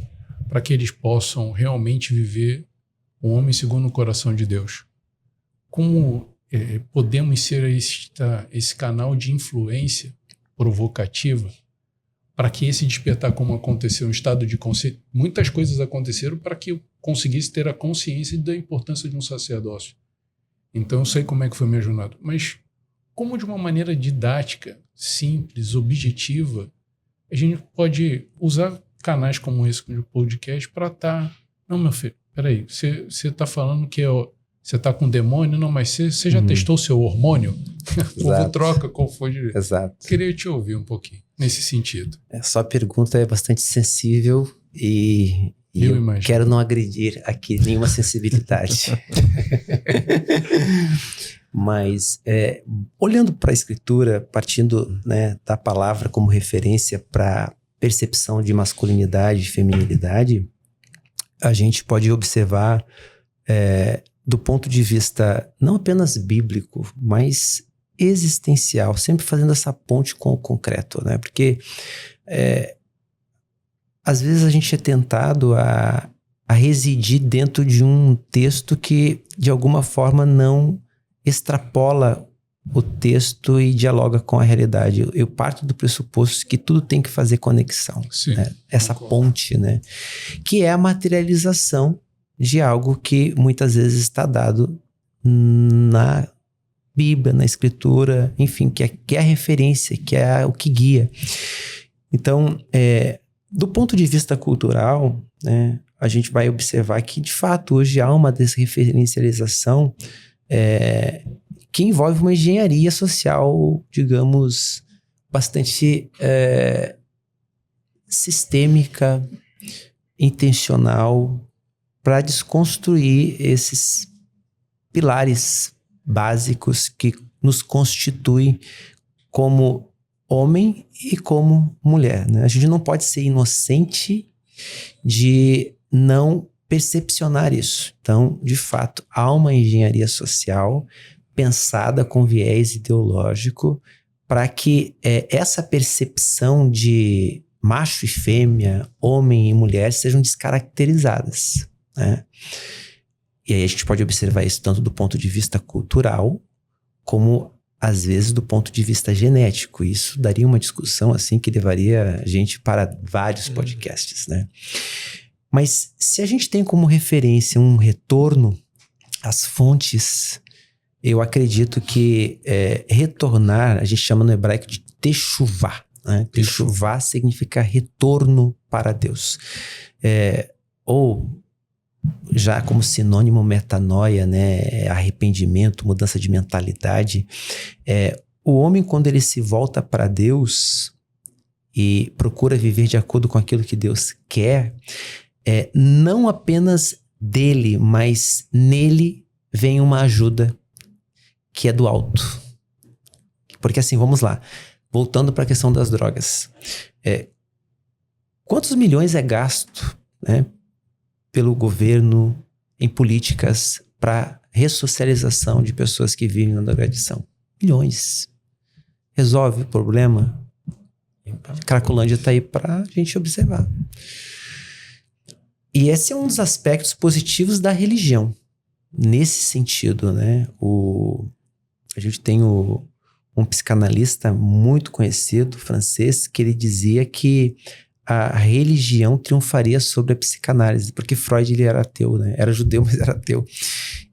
para que eles possam realmente viver o homem segundo o coração de Deus? Como podemos ser esse canal de influência provocativa para que esse despertar, como aconteceu, um estado de consciência, muitas coisas aconteceram para que eu conseguisse ter a consciência da importância de um sacerdócio. Então eu sei como é que foi minha jornada, mas como de uma maneira didática, simples, objetiva, a gente pode usar canais como esse de podcast para estar... Não, meu filho, peraí, você está falando que você está com demônio? Não, mas você já testou o seu hormônio? O povo troca qual foi direito. Exato. Queria te ouvir um pouquinho nesse sentido. Sua pergunta é bastante sensível e eu quero não agredir aqui nenhuma sensibilidade. Mas, olhando para a Escritura, partindo, né, da palavra como referência para percepção de masculinidade e feminilidade, a gente pode observar, do ponto de vista não apenas bíblico, mas existencial, sempre fazendo essa ponte com o concreto, né? Porque às vezes a gente é tentado a residir dentro de um texto que de alguma forma não extrapola o texto e dialoga com a realidade. Eu parto do pressuposto que tudo tem que fazer conexão. Sim, né? Essa ponte, né? Que é a materialização de algo que muitas vezes está dado na Bíblia, na Escritura, enfim, que é a referência, que é o que guia. Então, do ponto de vista cultural, né, a gente vai observar que, de fato, hoje há uma desreferencialização que envolve uma engenharia social, digamos, bastante sistêmica, intencional, para desconstruir esses pilares básicos que nos constituem como homem e como mulher, né? A gente não pode ser inocente de não percepcionar isso. Então, de fato, há uma engenharia social pensada com viés ideológico para que essa percepção de macho e fêmea, homem e mulher sejam descaracterizadas, né? E aí a gente pode observar isso tanto do ponto de vista cultural, como às vezes do ponto de vista genético. Isso daria uma discussão assim que levaria a gente para vários podcasts, né? Mas se a gente tem como referência um retorno às fontes, eu acredito que retornar, a gente chama no hebraico de techuvá, né? Techuvá significa retorno para Deus. Ou já como sinônimo metanoia, né? Arrependimento, mudança de mentalidade. O homem, quando ele se volta para Deus e procura viver de acordo com aquilo que Deus quer, não apenas dele, mas nele vem uma ajuda que é do alto. Porque assim, vamos lá, voltando para a questão das drogas. Quantos milhões é gasto, né, pelo governo em políticas para ressocialização de pessoas que vivem na drogadição? Milhões. Resolve o problema? Cracolândia está aí para a gente observar. E esse é um dos aspectos positivos da religião. Nesse sentido, né? A gente tem um psicanalista muito conhecido, francês, que ele dizia que a religião triunfaria sobre a psicanálise, porque Freud ele era ateu, né? Era judeu, mas era ateu.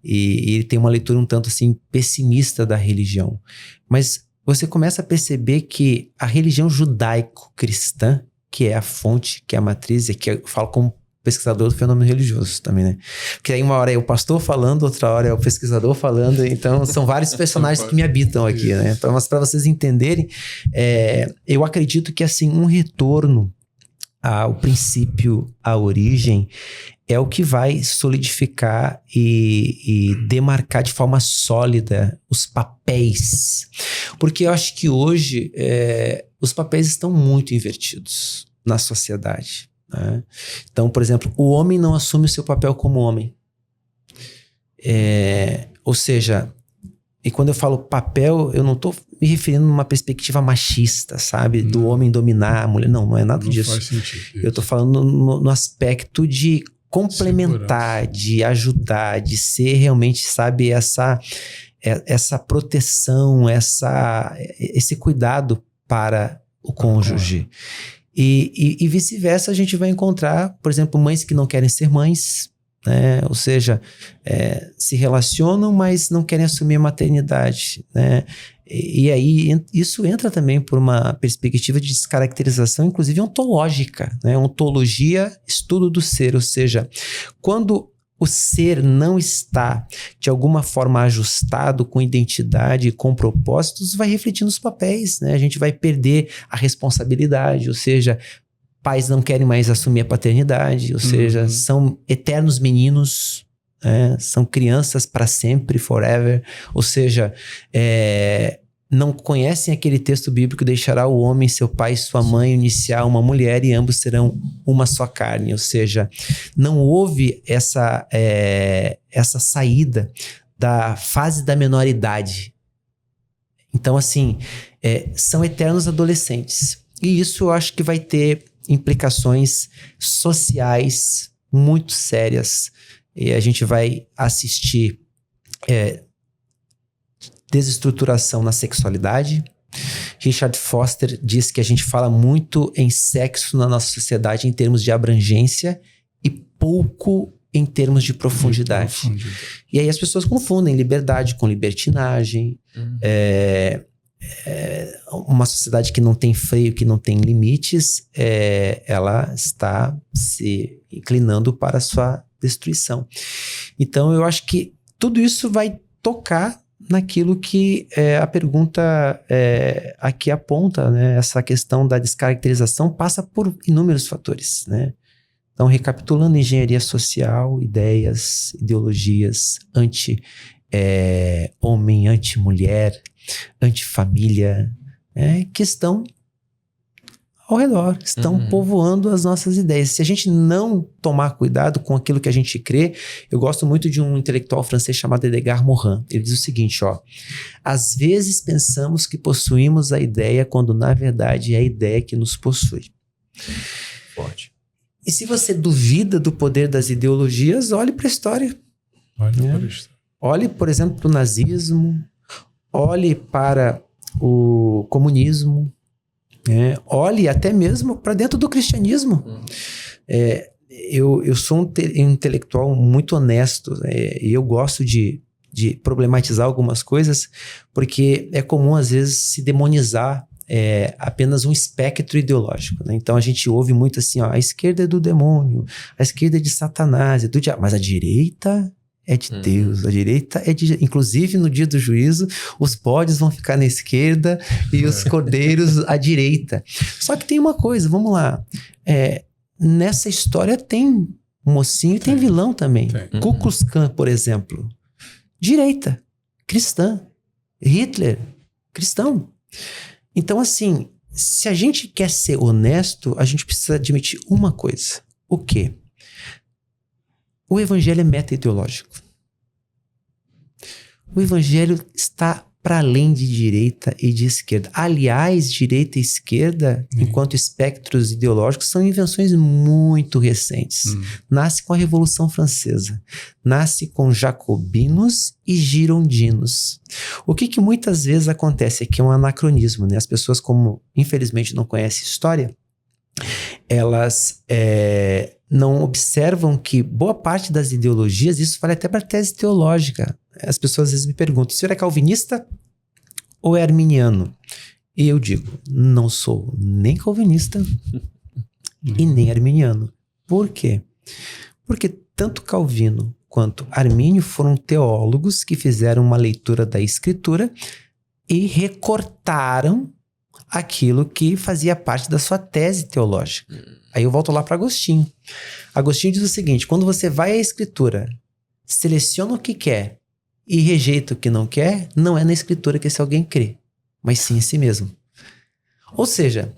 E ele tem uma leitura um tanto assim pessimista da religião. Mas você começa a perceber que a religião judaico-cristã, que é a fonte, que é a matriz, que eu falo como pesquisador do fenômeno religioso também, né? Porque aí uma hora é o pastor falando, outra hora é o pesquisador falando, então são vários personagens que me habitam aqui, né? Então, mas para vocês entenderem, eu acredito que assim, um retorno ao princípio, à origem, é o que vai solidificar e demarcar de forma sólida os papéis. Porque eu acho que hoje os papéis estão muito invertidos na sociedade, né? Então, por exemplo, o homem não assume o seu papel como homem. Ou seja, e quando eu falo papel, eu não estou me referindo numa perspectiva machista, sabe? Do homem dominar a mulher. Não é nada disso. Faz sentido. Eu estou falando no aspecto de complementar, segurança, de ajudar, de ser realmente, sabe, essa proteção, esse cuidado para o cônjuge. E vice-versa, a gente vai encontrar, por exemplo, mães que não querem ser mães, né? Ou seja, se relacionam, mas não querem assumir a maternidade, né? E aí isso entra também por uma perspectiva de descaracterização, inclusive ontológica, né? Ontologia, estudo do ser, ou seja, quando o ser não está de alguma forma ajustado com identidade, com propósitos, vai refletir nos papéis, né? A gente vai perder a responsabilidade, ou seja, pais não querem mais assumir a paternidade, ou seja, são eternos meninos, são crianças para sempre, forever, ou seja, não conhecem aquele texto bíblico: deixará o homem seu pai e sua mãe, iniciar uma mulher e ambos serão uma só carne, ou seja, não houve essa saída da fase da menoridade. Então, assim, são eternos adolescentes, e isso eu acho que vai ter implicações sociais muito sérias. E a gente vai assistir desestruturação na sexualidade. Richard Foster diz que a gente fala muito em sexo na nossa sociedade em termos de abrangência e pouco em termos de profundidade. E aí as pessoas confundem liberdade com libertinagem. Uma sociedade que não tem freio, que não tem limites, ela está se inclinando para a sua destruição. Então eu acho que tudo isso vai tocar naquilo que a pergunta aqui aponta, né? Essa questão da descaracterização passa por inúmeros fatores, né? Então, recapitulando: engenharia social, ideias, ideologias anti-homem, anti-mulher, anti-família, que estão ao redor, estão povoando as nossas ideias. Se a gente não tomar cuidado com aquilo que a gente crê, eu gosto muito de um intelectual francês chamado Edgar Morin. Ele diz o seguinte, às vezes pensamos que possuímos a ideia, quando na verdade é a ideia que nos possui. Forte. E se você duvida do poder das ideologias, olhe para a história. Olhe, por exemplo, para o nazismo, olhe para o comunismo, olhe até mesmo para dentro do cristianismo. Eu sou um intelectual muito honesto, e eu gosto de problematizar algumas coisas, porque é comum às vezes se demonizar apenas um espectro ideológico, né? Então a gente ouve muito assim, a esquerda é do demônio, a esquerda é de Satanás, é do diabo, mas a direita é de Deus, a direita é de... Inclusive, no dia do juízo, os bodes vão ficar na esquerda e os cordeiros à direita. Só que tem uma coisa, vamos lá. Nessa história tem mocinho e tem vilão também. Ku Klux Klan, por exemplo. Direita, cristã. Hitler, cristão. Então, assim, se a gente quer ser honesto, a gente precisa admitir uma coisa. O quê? O evangelho é meta-ideológico. O evangelho está para além de direita e de esquerda. Aliás, direita e esquerda, enquanto espectros ideológicos, são invenções muito recentes. Nasce com a Revolução Francesa. Nasce com jacobinos e girondinos. O que muitas vezes acontece é que é um anacronismo, né? As pessoas, como infelizmente não conhecem história, elas não observam que boa parte das ideologias, isso vale até para a tese teológica. As pessoas às vezes me perguntam: o senhor é calvinista ou é arminiano? E eu digo: não sou nem calvinista e nem arminiano. Por quê? Porque tanto Calvino quanto Armínio foram teólogos que fizeram uma leitura da Escritura e recortaram aquilo que fazia parte da sua tese teológica. Aí eu volto lá para Agostinho. Agostinho diz o seguinte: quando você vai à Escritura, seleciona o que quer e rejeita o que não quer, não é na Escritura que esse alguém crê, mas sim em si mesmo. Ou seja,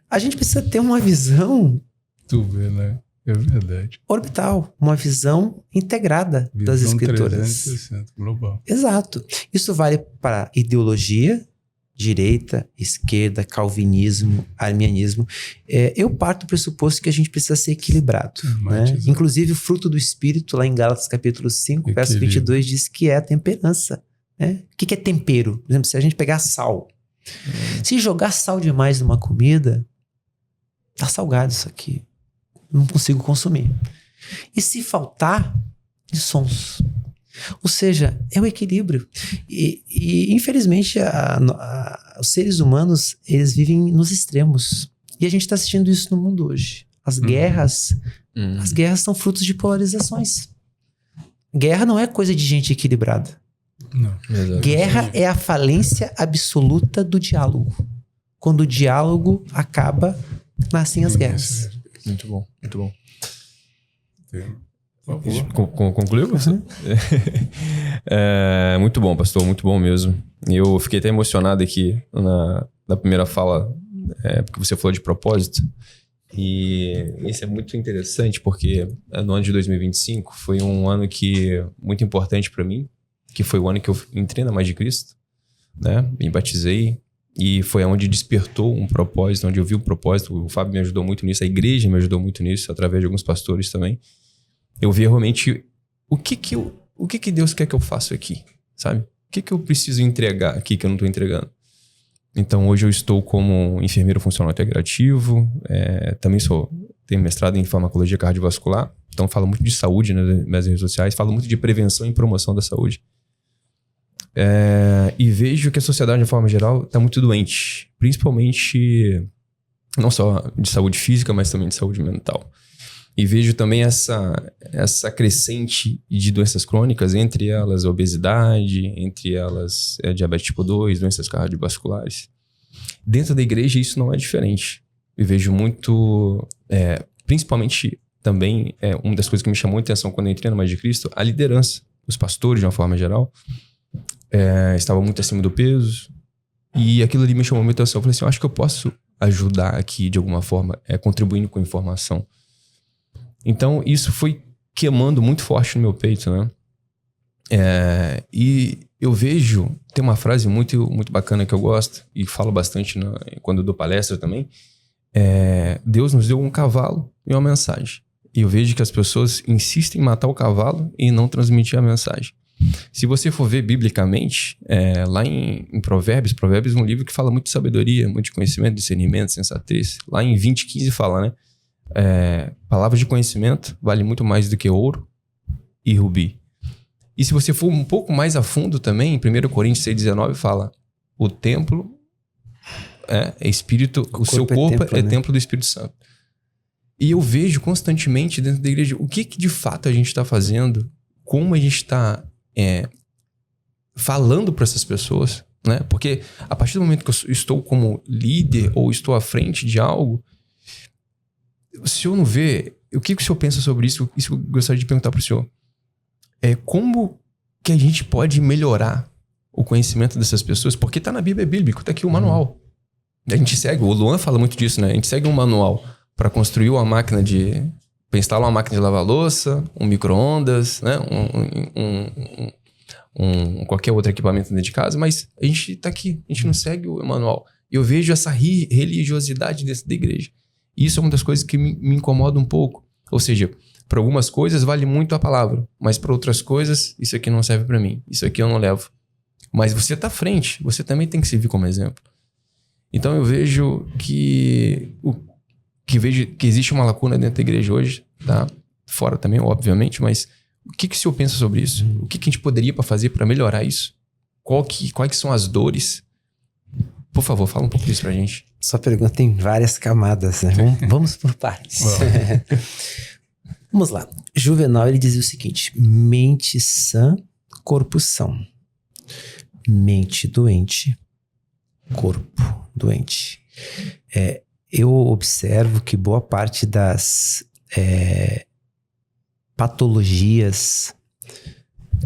a gente precisa ter uma visão... Tu vê, né? É verdade. Orbital, uma visão integrada Visão das Escrituras. 360, global. Exato. Isso vale para ideologia, direita, esquerda, calvinismo, arminianismo. Eu parto do pressuposto que a gente precisa ser equilibrado. Né? Inclusive, o fruto do Espírito, lá em Gálatas capítulo 5, verso 22, diz que é a temperança. Né? O que é tempero? Por exemplo, se a gente pegar sal. Se jogar sal demais numa comida, tá salgado isso aqui. Não consigo consumir. E se faltar, de sons. Ou seja, é o equilíbrio. E infelizmente, os seres humanos, eles vivem nos extremos. E a gente está assistindo isso no mundo hoje. As guerras são frutos de polarizações. Guerra não é coisa de gente equilibrada. Não. Guerra é a falência absoluta do diálogo. Quando o diálogo acaba, nascem as guerras. Muito bom, muito bom. Concluiu você? Muito bom, pastor, muito bom mesmo. Eu fiquei até emocionado aqui na primeira fala, porque você falou de propósito. E isso é muito interessante, porque no ano de 2025 foi um ano muito importante para mim, que foi o ano que eu entrei na Mais de Cristo, né? Me batizei. E foi onde despertou um propósito, onde eu vi o propósito. O Fábio me ajudou muito nisso, a igreja me ajudou muito nisso, através de alguns pastores também. Eu vi realmente o que Deus quer que eu faça aqui, sabe? O que eu preciso entregar aqui que eu não estou entregando. Então hoje eu estou como enfermeiro funcional integrativo, também tenho mestrado em farmacologia cardiovascular, então falo muito de saúde nas redes sociais, falo muito de prevenção e promoção da saúde. E vejo que a sociedade, de forma geral, está muito doente. Principalmente, não só de saúde física, mas também de saúde mental. E vejo também essa crescente de doenças crônicas, entre elas a obesidade, entre elas diabetes tipo 2, doenças cardiovasculares. Dentro da igreja isso não é diferente. Eu vejo muito, principalmente também, uma das coisas que me chamou a atenção quando eu entrei na Mais de Cristo, a liderança. Os pastores, de uma forma geral, estavam muito acima do peso. E aquilo ali me chamou muita atenção. Eu falei assim, eu acho que eu posso ajudar aqui de alguma forma, contribuindo com informação. Então, isso foi queimando muito forte no meu peito, né? E eu vejo, tem uma frase muito, muito bacana que eu gosto, e falo bastante quando eu dou palestra também, Deus nos deu um cavalo e uma mensagem. E eu vejo que as pessoas insistem em matar o cavalo e não transmitir a mensagem. Se você for ver biblicamente, lá em Provérbios é um livro que fala muito de sabedoria, muito de conhecimento, discernimento, sensatez. Lá em 20:15 fala, né? Palavras de conhecimento vale muito mais do que ouro e rubi. E se você for um pouco mais a fundo também, em 1 Coríntios 6,19 fala, o templo é espírito, o seu corpo é templo do Espírito Santo. E eu vejo constantemente dentro da igreja o que de fato a gente está fazendo, como a gente está falando para essas pessoas, né? Porque a partir do momento que eu estou como líder ou estou à frente de algo, o senhor não vê... O que o senhor pensa sobre isso? Isso eu gostaria de perguntar para o senhor. Como que a gente pode melhorar o conhecimento dessas pessoas? Porque está na Bíblia, é bíblico, está aqui o manual. A gente segue, o Luan fala muito disso, né? A gente segue um manual para construir uma máquina para instalar uma máquina de lavar louça, um micro-ondas, né? Qualquer outro equipamento dentro de casa, mas a gente está aqui, a gente não segue o manual. Eu vejo essa religiosidade dentro da igreja. E isso é uma das coisas que me incomoda um pouco. Ou seja, para algumas coisas vale muito a palavra, mas para outras coisas, isso aqui não serve para mim, isso aqui eu não levo. Mas você está à frente, você também tem que servir como exemplo. Então eu vejo que existe uma lacuna dentro da igreja hoje, tá? Fora também, obviamente, mas o que o senhor pensa sobre isso? O que a gente poderia fazer para melhorar isso? Quais são as dores? Por favor, fala um pouco disso pra gente. Sua pergunta tem várias camadas, né? Vamos por partes. Vamos lá. Juvenal, ele dizia o seguinte: mente sã, corpo são. Mente doente, corpo doente. Eu observo que boa parte das patologias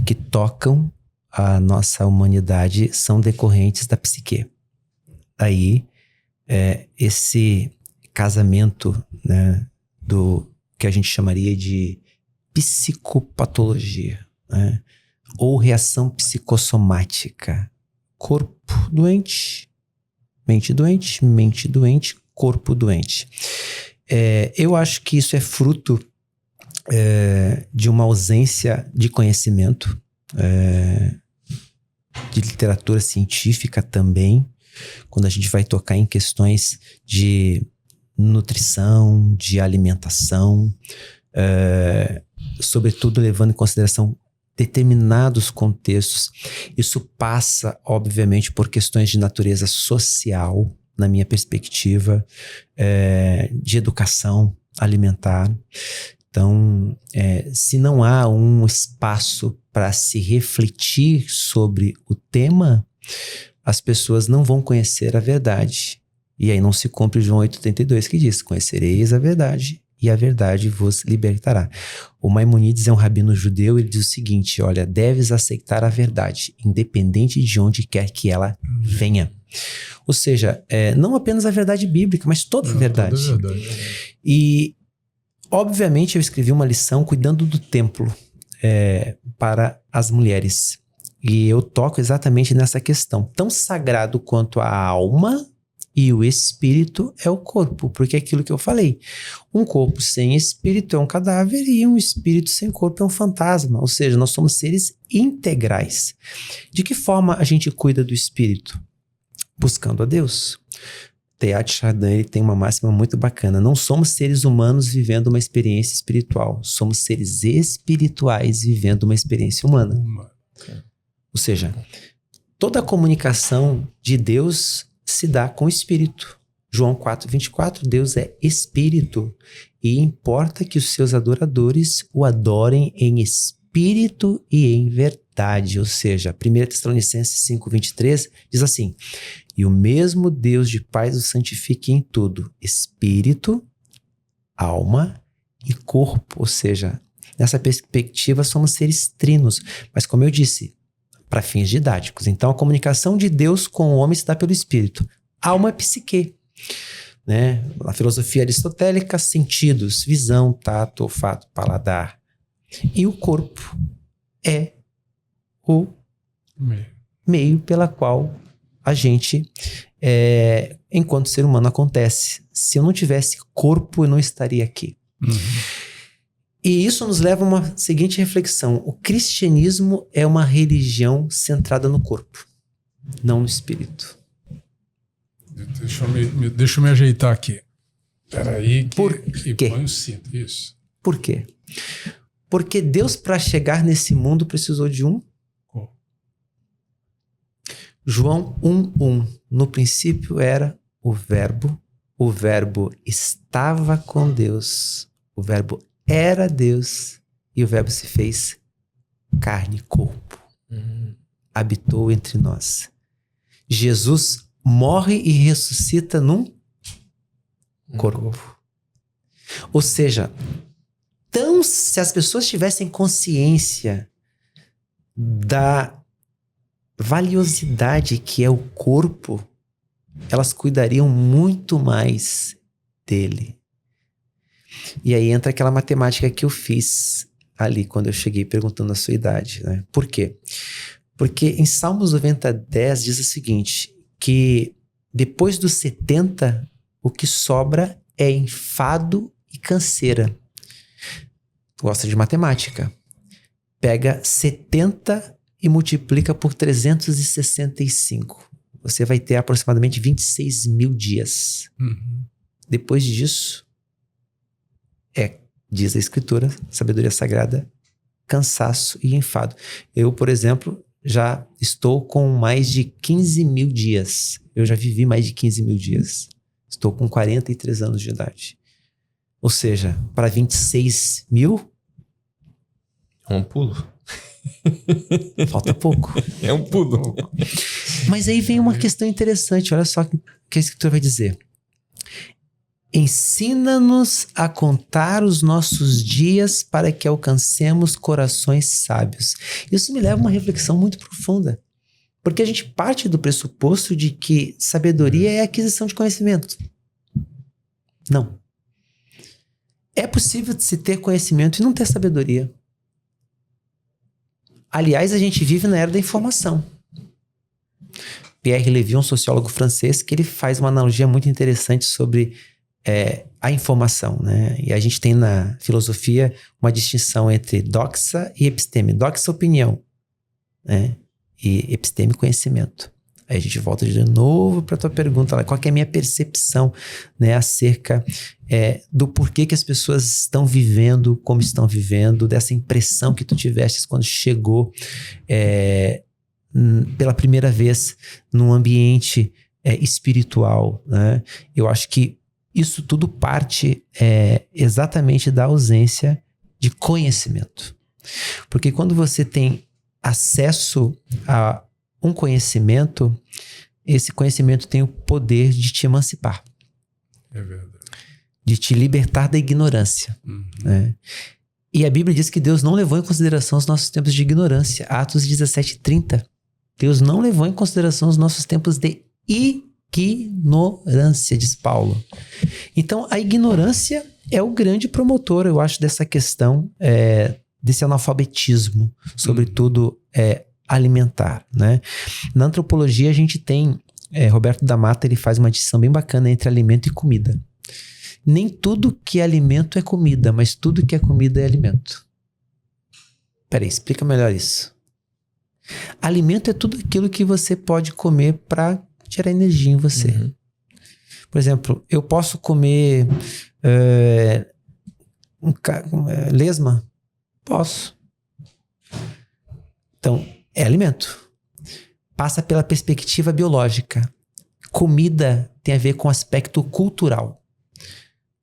que tocam a nossa humanidade são decorrentes da psique. Aí, esse casamento, né, do que a gente chamaria de psicopatologia, né, ou reação psicossomática. Corpo doente, mente doente, corpo doente. Eu acho que isso é fruto de uma ausência de conhecimento, de literatura científica também, quando a gente vai tocar em questões de nutrição, de alimentação, sobretudo levando em consideração determinados contextos. Isso passa, obviamente, por questões de natureza social, na minha perspectiva, de educação alimentar. Então, se não há um espaço para se refletir sobre o tema, as pessoas não vão conhecer a verdade. E aí não se cumpre João 8,32, que diz: conhecereis a verdade e a verdade vos libertará. O Maimonides é um rabino judeu, ele diz o seguinte: olha, deves aceitar a verdade, independente de onde quer que ela venha. Ou seja, não apenas a verdade bíblica, mas toda a verdade. Toda a verdade. E, obviamente, eu escrevi uma lição cuidando do templo para as mulheres. E eu toco exatamente nessa questão. Tão sagrado quanto a alma e o espírito é o corpo, porque é aquilo que eu falei. Um corpo sem espírito é um cadáver e um espírito sem corpo é um fantasma. Ou seja, nós somos seres integrais. De que forma a gente cuida do espírito? Buscando a Deus. Teilhard de Chardin, ele tem uma máxima muito bacana: não somos seres humanos vivendo uma experiência espiritual, somos seres espirituais vivendo uma experiência humana. Ou seja, toda a comunicação de Deus se dá com o espírito. João 4,24, Deus é espírito e importa que os seus adoradores o adorem em espírito e em verdade. Ou seja, 1 Tessalonicenses 5,23 diz assim: e o mesmo Deus de paz os santifique em tudo, espírito, alma e corpo. Ou seja, nessa perspectiva somos seres trinos, mas como eu disse, para fins didáticos. Então a comunicação de Deus com o homem se dá pelo espírito. Alma é psique, né? Na filosofia aristotélica, sentidos, visão, tato, olfato, paladar. E o corpo é o meio pela qual a gente, enquanto ser humano, acontece. Se eu não tivesse corpo, eu não estaria aqui. E isso nos leva a uma seguinte reflexão: o cristianismo é uma religião centrada no corpo, não no espírito. Deixa eu me ajeitar aqui. Peraí, Por quê? Põe o cinto, isso. Por quê? Porque Deus, para chegar nesse mundo, precisou de um. João 1:1. No princípio era o Verbo estava com Deus, o Verbo era Deus e o Verbo se fez carne e corpo. Habitou entre nós. Jesus morre e ressuscita num corpo. Ou seja, então, se as pessoas tivessem consciência da valiosidade que é o corpo, elas cuidariam muito mais dele. E aí entra aquela matemática que eu fiz ali quando eu cheguei perguntando a sua idade, né? Por quê? Porque em Salmos 90:10 diz o seguinte, que depois dos 70, o que sobra é enfado e canseira. Gosta de matemática. Pega 70 e multiplica por 365. Você vai ter aproximadamente 26 mil dias. Depois disso, diz a Escritura, sabedoria sagrada, cansaço e enfado. Eu, por exemplo, já estou com mais de 15 mil dias. Eu já vivi mais de 15 mil dias. Estou com 43 anos de idade. Ou seja, para 26 mil... É um pulo. Falta pouco. É um pulo. Mas aí vem uma questão interessante. Olha só o que a Escritura vai dizer. Ensina-nos a contar os nossos dias para que alcancemos corações sábios. Isso me leva a uma reflexão muito profunda. Porque a gente parte do pressuposto de que sabedoria é aquisição de conhecimento. Não. É possível se ter conhecimento e não ter sabedoria. Aliás, a gente vive na era da informação. Pierre Levy, um sociólogo francês, que ele faz uma analogia muito interessante sobre a informação, né? E a gente tem na filosofia uma distinção entre doxa e episteme. Doxa, opinião, né? E episteme, conhecimento. Aí a gente volta de novo para a tua pergunta, qual que é a minha percepção, né, acerca do porquê que as pessoas estão vivendo como estão vivendo, dessa impressão que tu tiveste quando chegou pela primeira vez num ambiente espiritual, né? Eu acho que isso tudo parte exatamente da ausência de conhecimento. Porque quando você tem acesso a um conhecimento, esse conhecimento tem o poder de te emancipar. É verdade. De te libertar da ignorância. Né? E a Bíblia diz que Deus não levou em consideração os nossos tempos de ignorância. Atos 17:30. Deus não levou em consideração os nossos tempos de ignorância, diz Paulo. Então, a ignorância é o grande promotor, eu acho, dessa questão, desse analfabetismo, sobretudo alimentar, né? Na antropologia, a gente tem, Roberto da Mata, ele faz uma distinção bem bacana entre alimento e comida. Nem tudo que é alimento é comida, mas tudo que é comida é alimento. Peraí, explica melhor isso. Alimento é tudo aquilo que você pode comer para gerar energia em você. Uhum. Por exemplo, eu posso comer lesma? Posso. Então, é alimento. Passa pela perspectiva biológica. Comida tem a ver com aspecto cultural,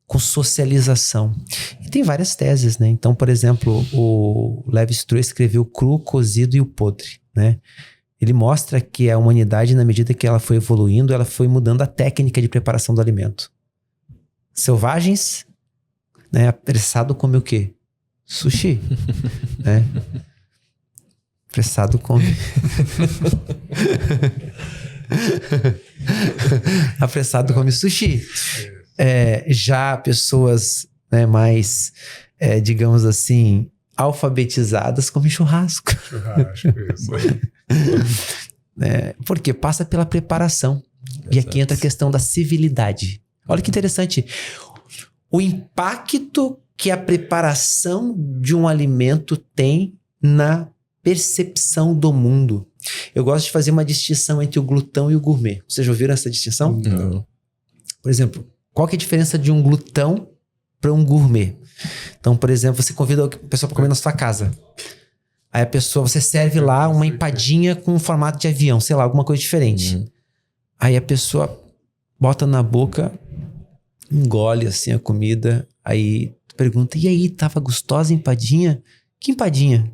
com socialização. E tem várias teses, né? Então, por exemplo, o Lévi-Strauss escreveu o cru, o cozido e o podre, né? Ele mostra que a humanidade, na medida que ela foi evoluindo, ela foi mudando a técnica de preparação do alimento. Selvagens, né? Apressado come o quê? Sushi, né? Apressado come... Apressado come sushi. Já pessoas, né, mais, digamos assim, alfabetizadas comem churrasco. Churrasco, isso. Porque passa pela preparação. Exato. E aqui entra a questão da civilidade. Olha que interessante. O impacto que a preparação de um alimento tem na percepção do mundo. Eu gosto de fazer uma distinção entre o glutão e o gourmet. Vocês já ouviram essa distinção? Não. Por exemplo, qual que é a diferença de um glutão para um gourmet? Então, por exemplo, você convida a pessoa para comer na sua casa. Aí a pessoa, você serve lá uma empadinha com um formato de avião, sei lá, alguma coisa diferente. Uhum. Aí a pessoa bota na boca, engole assim a comida, aí pergunta, e aí, tava gostosa a empadinha? Que empadinha?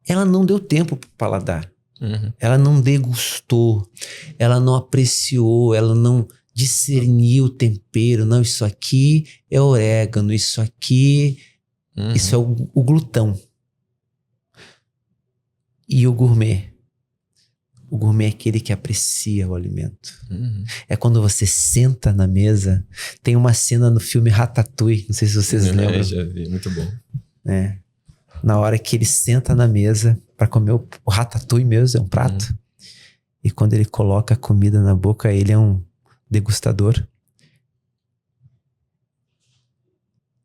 Ela não deu tempo pro paladar. Uhum. Ela não degustou, ela não apreciou, ela não discerniu o tempero. Não, isso aqui é orégano, isso aqui, isso é o glutão. E o gourmet? O gourmet é aquele que aprecia o alimento. Uhum. É quando você senta na mesa. Tem uma cena no filme Ratatouille, não sei se vocês lembram. Já vi, muito bom. Na hora que ele senta na mesa para comer o ratatouille mesmo, é um prato. E quando ele coloca a comida na boca, ele é um degustador.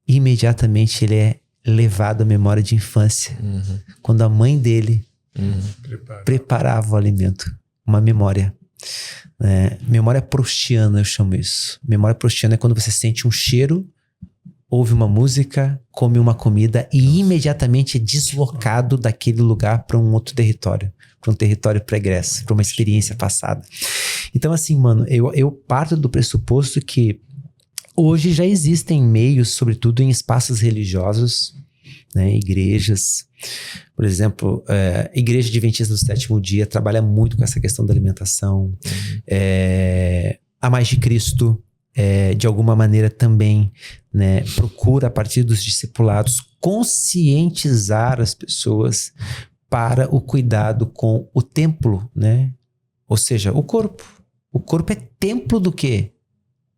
Imediatamente ele é levado à memória de infância. Quando a mãe dele preparava o alimento. Uma memória. Memória proustiana, eu chamo isso. Memória proustiana é quando você sente um cheiro, ouve uma música, come uma comida e imediatamente é deslocado daquele lugar para um outro território, para um território pregresso, para uma experiência passada. Então assim, mano, eu parto do pressuposto que Hoje já existem meios, sobretudo em espaços religiosos, né, igrejas. Por exemplo, a Igreja Adventista do Sétimo Dia trabalha muito com essa questão da alimentação. A Mais de Cristo, de alguma maneira também, né, procura, a partir dos discipulados, conscientizar as pessoas para o cuidado com o templo, né? Ou seja, o corpo. O corpo é templo do quê?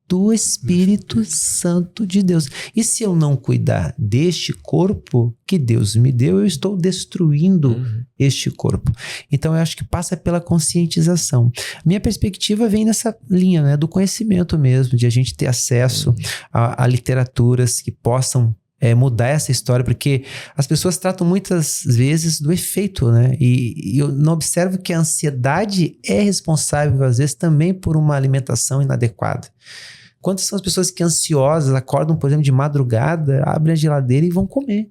Do Espírito Santo de Deus. E se eu não cuidar deste corpo que Deus me deu, eu estou destruindo este corpo. Então eu acho que passa pela conscientização. Minha perspectiva vem nessa linha, né, do conhecimento mesmo, de a gente ter acesso a literaturas que possam mudar essa história, porque as pessoas tratam muitas vezes do efeito, né? E eu não observo que a ansiedade é responsável, às vezes, também por uma alimentação inadequada. Quantas são as pessoas que ansiosas acordam, por exemplo, de madrugada, abrem a geladeira e vão comer?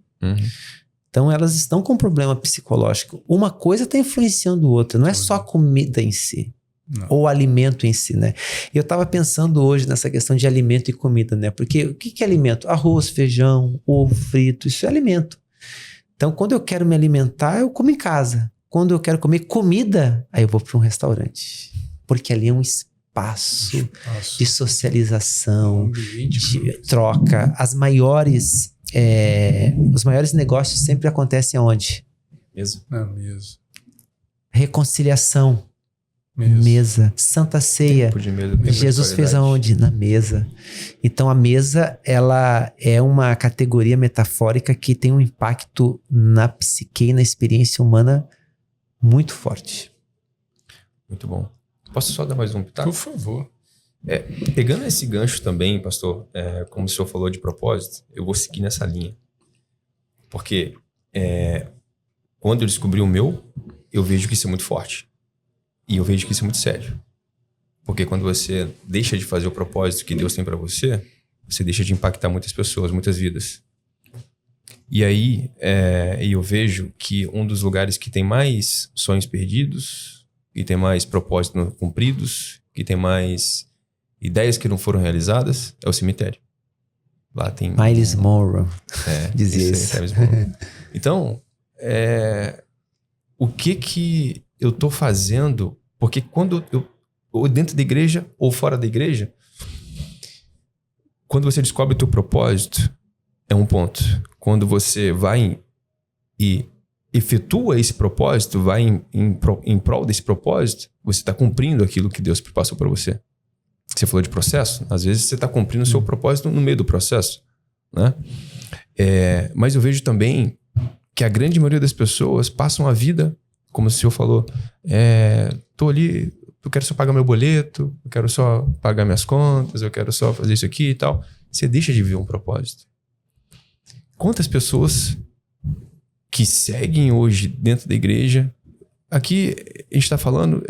Então elas estão com um problema psicológico. Uma coisa está influenciando outra, não é só a comida em si. Não. Ou o alimento em si, né? Eu estava pensando hoje nessa questão de alimento e comida, né? Porque o que é alimento? Arroz, feijão, ovo frito, isso é alimento. Então, quando eu quero me alimentar, eu como em casa. Quando eu quero comer comida, aí eu vou para um restaurante. Porque ali é um espaço de socialização, de troca. Os maiores negócios sempre acontecem aonde? Na mesa. Reconciliação. Mesa. Santa Ceia. Jesus fez aonde? Na mesa. Então a mesa, ela é uma categoria metafórica que tem um impacto na psique e na experiência humana muito forte. Muito bom. Posso só dar mais um pitaco? Por favor. Pegando esse gancho também, pastor, como o senhor falou de propósito, eu vou seguir nessa linha. Porque quando eu descobri o meu, eu vejo que isso é muito forte. E eu vejo que isso é muito sério. Porque quando você deixa de fazer o propósito que Deus tem para você, você deixa de impactar muitas pessoas, muitas vidas. E aí, eu vejo que um dos lugares que tem mais sonhos perdidos, que tem mais propósitos não cumpridos, que tem mais ideias que não foram realizadas, é o cemitério. Lá tem... Miles Monroe dizia isso. Então, o que eu tô fazendo, porque quando ou dentro da igreja ou fora da igreja, quando você descobre o teu propósito, é um ponto. Quando você vai e efetua esse propósito, vai em prol desse propósito, você está cumprindo aquilo que Deus passou para você. Você falou de processo, às vezes você está cumprindo o seu propósito no meio do processo, né? Mas eu vejo também que a grande maioria das pessoas passam a vida, como o senhor falou, tô ali, eu quero só pagar meu boleto, eu quero só pagar minhas contas, eu quero só fazer isso aqui e tal. Você deixa de viver um propósito. Quantas pessoas que seguem hoje dentro da igreja, aqui a gente está falando,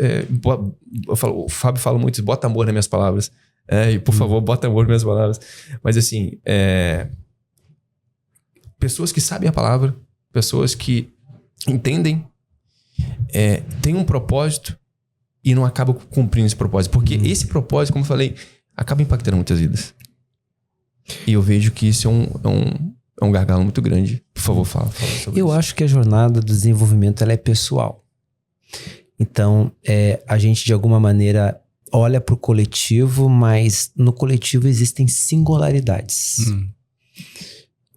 o Fábio fala muito, bota amor nas minhas palavras, e por favor, bota amor nas minhas palavras. Mas assim, pessoas que sabem a palavra, pessoas que entendem, tem um propósito e não acabam cumprindo esse propósito. Porque esse propósito, como eu falei, acaba impactando muitas vidas. E eu vejo que isso é um gargalo muito grande. Por favor, fala sobre isso. Eu acho que a jornada do desenvolvimento ela é pessoal. Então, a gente de alguma maneira olha para o coletivo, mas no coletivo existem singularidades.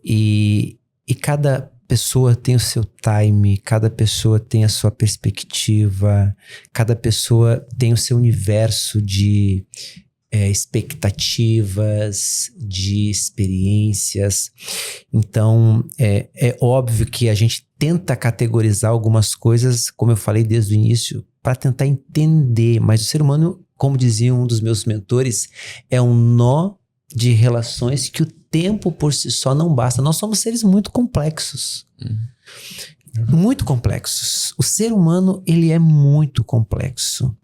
E cada pessoa tem o seu time, cada pessoa tem a sua perspectiva, cada pessoa tem o seu universo de expectativas, de experiências. Então, é óbvio que a gente tenta categorizar algumas coisas, como eu falei desde o início, para tentar entender. Mas o ser humano, como dizia um dos meus mentores, é um nó de relações que o tempo por si só não basta. Nós somos seres muito complexos. Muito complexos. O ser humano, ele é muito complexo.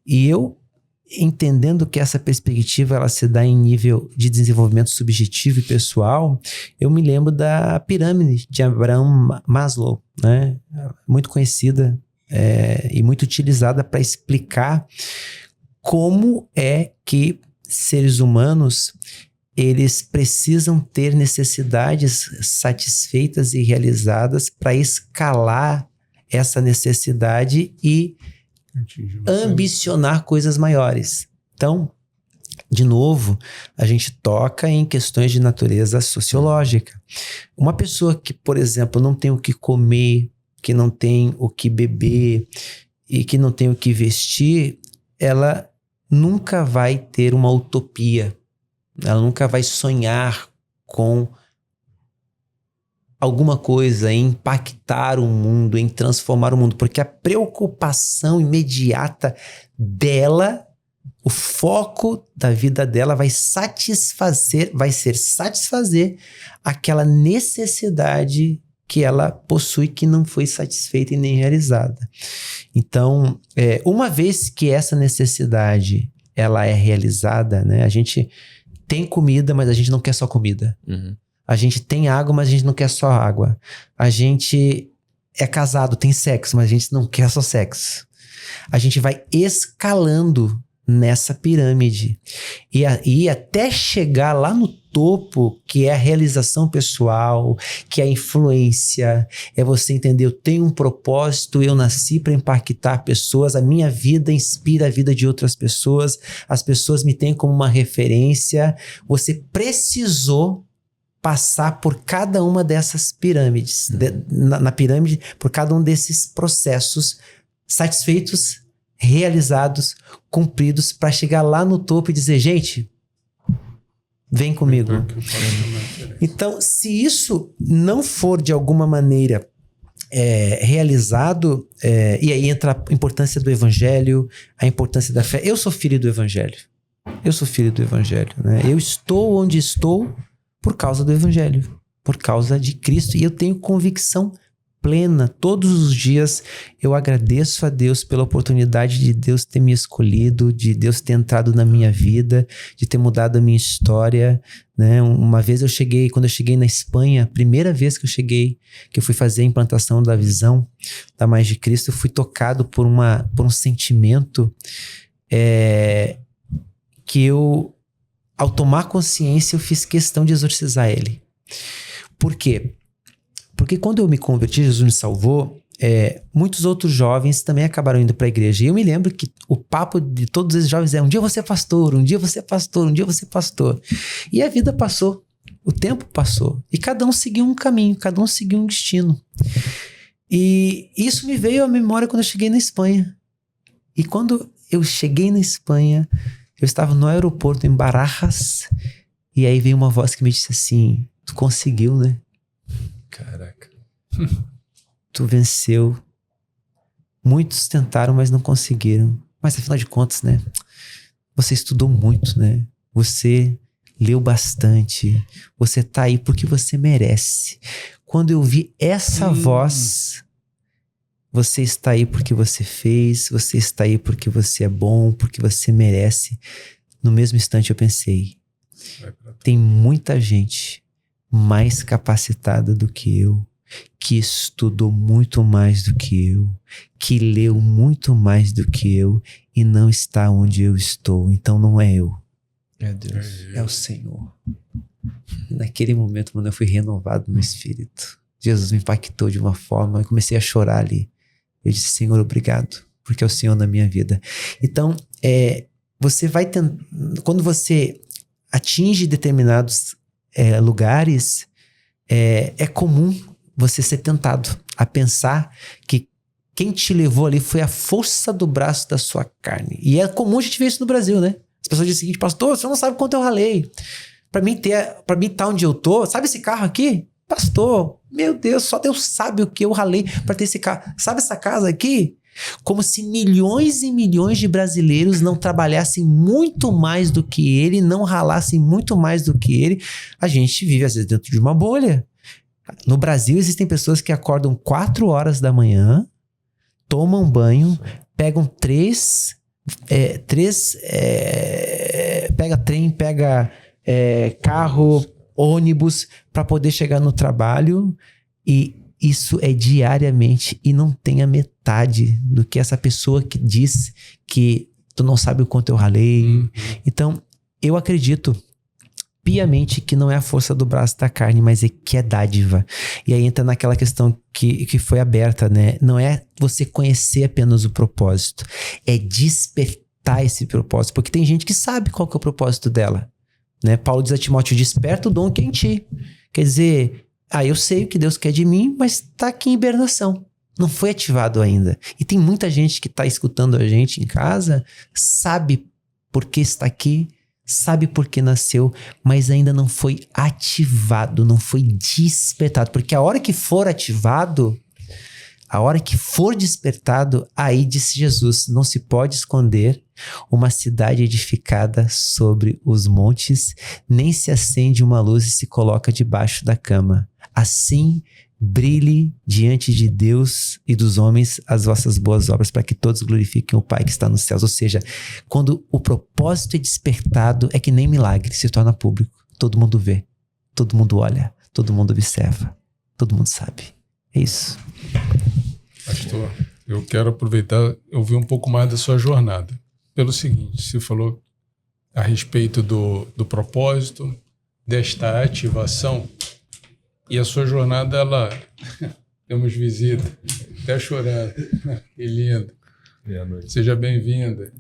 E eu, entendendo que essa perspectiva ela se dá em nível de desenvolvimento subjetivo e pessoal, eu me lembro da pirâmide de Abraham Maslow, né? Muito conhecida e muito utilizada para explicar como é que seres humanos eles precisam ter necessidades satisfeitas e realizadas para escalar essa necessidade e ambicionar coisas maiores. Então, de novo, a gente toca em questões de natureza sociológica. Uma pessoa que, por exemplo, não tem o que comer, que não tem o que beber e que não tem o que vestir, ela nunca vai ter uma utopia. Ela nunca vai sonhar com alguma coisa, em impactar o mundo, em transformar o mundo, porque a preocupação imediata dela, o foco da vida dela vai ser satisfazer aquela necessidade que ela possui que não foi satisfeita e nem realizada. Então, uma vez que essa necessidade ela é realizada, né, a gente tem comida, mas a gente não quer só comida. Uhum. A gente tem água, mas a gente não quer só água. A gente é casado, tem sexo, mas a gente não quer só sexo. A gente vai escalando nessa pirâmide. E até chegar lá no topo, que é a realização pessoal, que é a influência, é você entender, eu tenho um propósito, eu nasci para impactar pessoas, a minha vida inspira a vida de outras pessoas, as pessoas me têm como uma referência. Você precisou passar por cada uma dessas pirâmides, na pirâmide, por cada um desses processos satisfeitos, realizados, cumpridos, para chegar lá no topo e dizer, gente, vem comigo. Então, se isso não for de alguma maneira realizado, e aí entra a importância do evangelho, a importância da fé. Eu sou filho do evangelho. Né? Eu estou onde estou por causa do evangelho, por causa de Cristo, e eu tenho convicção plena. Todos os dias eu agradeço a Deus pela oportunidade de Deus ter me escolhido, de Deus ter entrado na minha vida, de ter mudado a minha história, né? Uma vez quando eu cheguei na Espanha, a primeira vez que eu fui fazer a implantação da visão da Mais de Cristo, eu fui tocado por um sentimento que eu, ao tomar consciência, eu fiz questão de exorcizar ele. Por quê? Porque quando eu me converti, Jesus me salvou, muitos outros jovens também acabaram indo para a igreja. E eu me lembro que o papo de todos esses jovens é: um dia você é pastor, um dia você é pastor, um dia você é pastor. E a vida passou, o tempo passou. E cada um seguiu um caminho, cada um seguiu um destino. E isso me veio à memória quando eu cheguei na Espanha. E quando eu cheguei na Espanha, eu estava no aeroporto em Barajas, e aí veio uma voz que me disse assim: tu conseguiu, né? Caraca. Tu venceu. Muitos tentaram, mas não conseguiram. Mas afinal de contas, né? Você estudou muito, né? Você leu bastante. Você tá aí porque você merece. Quando eu vi essa voz, você está aí porque você fez, você está aí porque você é bom, porque você merece. No mesmo instante eu pensei: tem muita gente mais capacitada do que eu, que estudou muito mais do que eu, que leu muito mais do que eu e não está onde eu estou. Então não é eu. É Deus. É o Senhor. Naquele momento, mano, eu fui renovado no espírito. Jesus me impactou de uma forma, eu comecei a chorar ali. Eu disse: Senhor, obrigado, porque é o Senhor na minha vida. Então, você vai quando você atinge determinados lugares, é comum você ser tentado a pensar que quem te levou ali foi a força do braço da sua carne. E é comum a gente ver isso no Brasil, né? As pessoas dizem o seguinte: pastor, você não sabe quanto eu ralei. Pra mim estar onde eu tô, sabe esse carro aqui? Pastor, meu Deus, só Deus sabe o que eu ralei pra ter esse carro. Sabe essa casa aqui? Como se milhões e milhões de brasileiros não trabalhassem muito mais do que ele, não ralassem muito mais do que ele. A gente vive, às vezes, dentro de uma bolha. No Brasil, existem pessoas que acordam 4 horas da manhã, tomam banho, pegam pega trem, pega carro, ônibus, para poder chegar no trabalho, e isso é diariamente, e não tem a metade do que essa pessoa que diz que tu não sabe o quanto eu ralei. Então, eu acredito piamente que não é a força do braço da carne, mas é que é dádiva. E aí entra naquela questão que foi aberta, né? Não é você conhecer apenas o propósito, é despertar esse propósito, porque tem gente que sabe qual que é o propósito dela, né? Paulo diz a Timóteo, desperta o dom que é em ti. Quer dizer, eu sei o que Deus quer de mim, mas está aqui em hibernação. Não foi ativado ainda. E tem muita gente que está escutando a gente em casa, sabe por que está aqui, sabe por que nasceu, mas ainda não foi ativado, não foi despertado. Porque a hora que for ativado, a hora que for despertado, aí disse Jesus, não se pode esconder uma cidade edificada sobre os montes, nem se acende uma luz e se coloca debaixo da cama. Assim brilhe diante de Deus e dos homens as vossas boas obras, para que todos glorifiquem o Pai que está nos céus. Ou seja, quando o propósito é despertado, é que nem milagre, se torna público. Todo mundo vê, todo mundo olha, todo mundo observa, todo mundo sabe. É isso. Pastor, eu quero aproveitar, eu vi um pouco mais da sua jornada. Pelo seguinte, você falou a respeito do propósito, desta ativação, e a sua jornada, ela... Temos visita, até chorando. Que lindo. Meia-noite. Seja bem-vinda.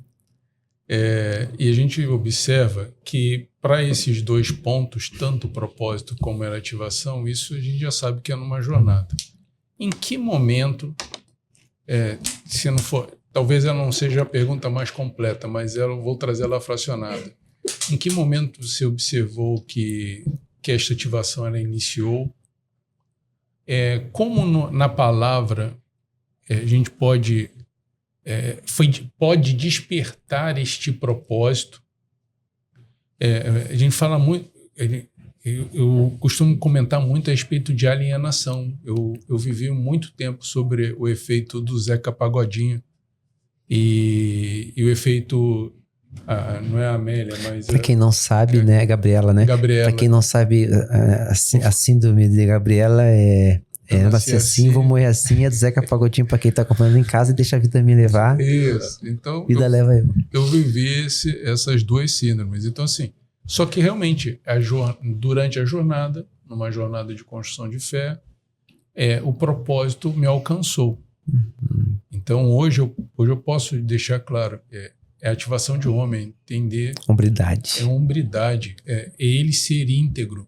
E a gente observa que para esses dois pontos, tanto o propósito como a ativação, isso a gente já sabe que é numa jornada. Em que momento, se não for... Talvez ela não seja a pergunta mais completa, mas eu vou trazer ela fracionada. Em que momento você observou que esta ativação ela iniciou? Como na palavra a gente pode despertar este propósito? A gente fala muito... Eu costumo comentar muito a respeito de alienação. Eu vivi muito tempo sobre o efeito do Zeca Pagodinho. E o efeito... não é a Amélia, mas... Para quem não sabe, né, a Gabriela, né? Gabriela. Para quem não sabe, a síndrome de Gabriela nasci assim, vou morrer assim, é do Zeca Pagodinho para quem tá acompanhando em casa e deixa a vida me levar. Isso. Então, vida leva eu. Eu vivi essas duas síndromes. Então, assim, só que realmente, durante a jornada, numa jornada de construção de fé, o propósito me alcançou. Uhum. Então, hoje eu posso deixar claro, é ativação de homem, entender... Hombridade. É hombridade, é ele ser íntegro.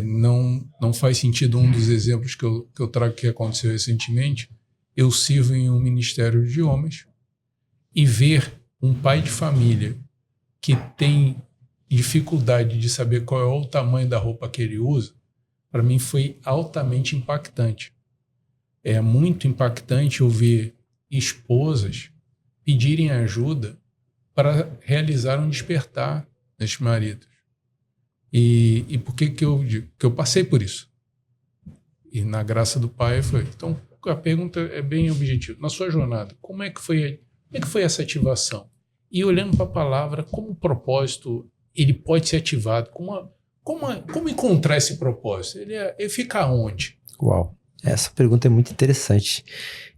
Não faz sentido um dos exemplos que eu trago que aconteceu recentemente. Eu sirvo em um ministério de homens e ver um pai de família que tem dificuldade de saber qual é o tamanho da roupa que ele usa, para mim foi altamente impactante. É muito impactante eu ver esposas pedirem ajuda para realizar um despertar desses maridos. E por que eu digo? Porque eu passei por isso. E na graça do Pai foi. Então, a pergunta é bem objetiva. Na sua jornada, como é que foi essa ativação? E olhando para a palavra, como o propósito ele pode ser ativado? Como encontrar esse propósito? Ele fica onde? Uau, essa pergunta é muito interessante.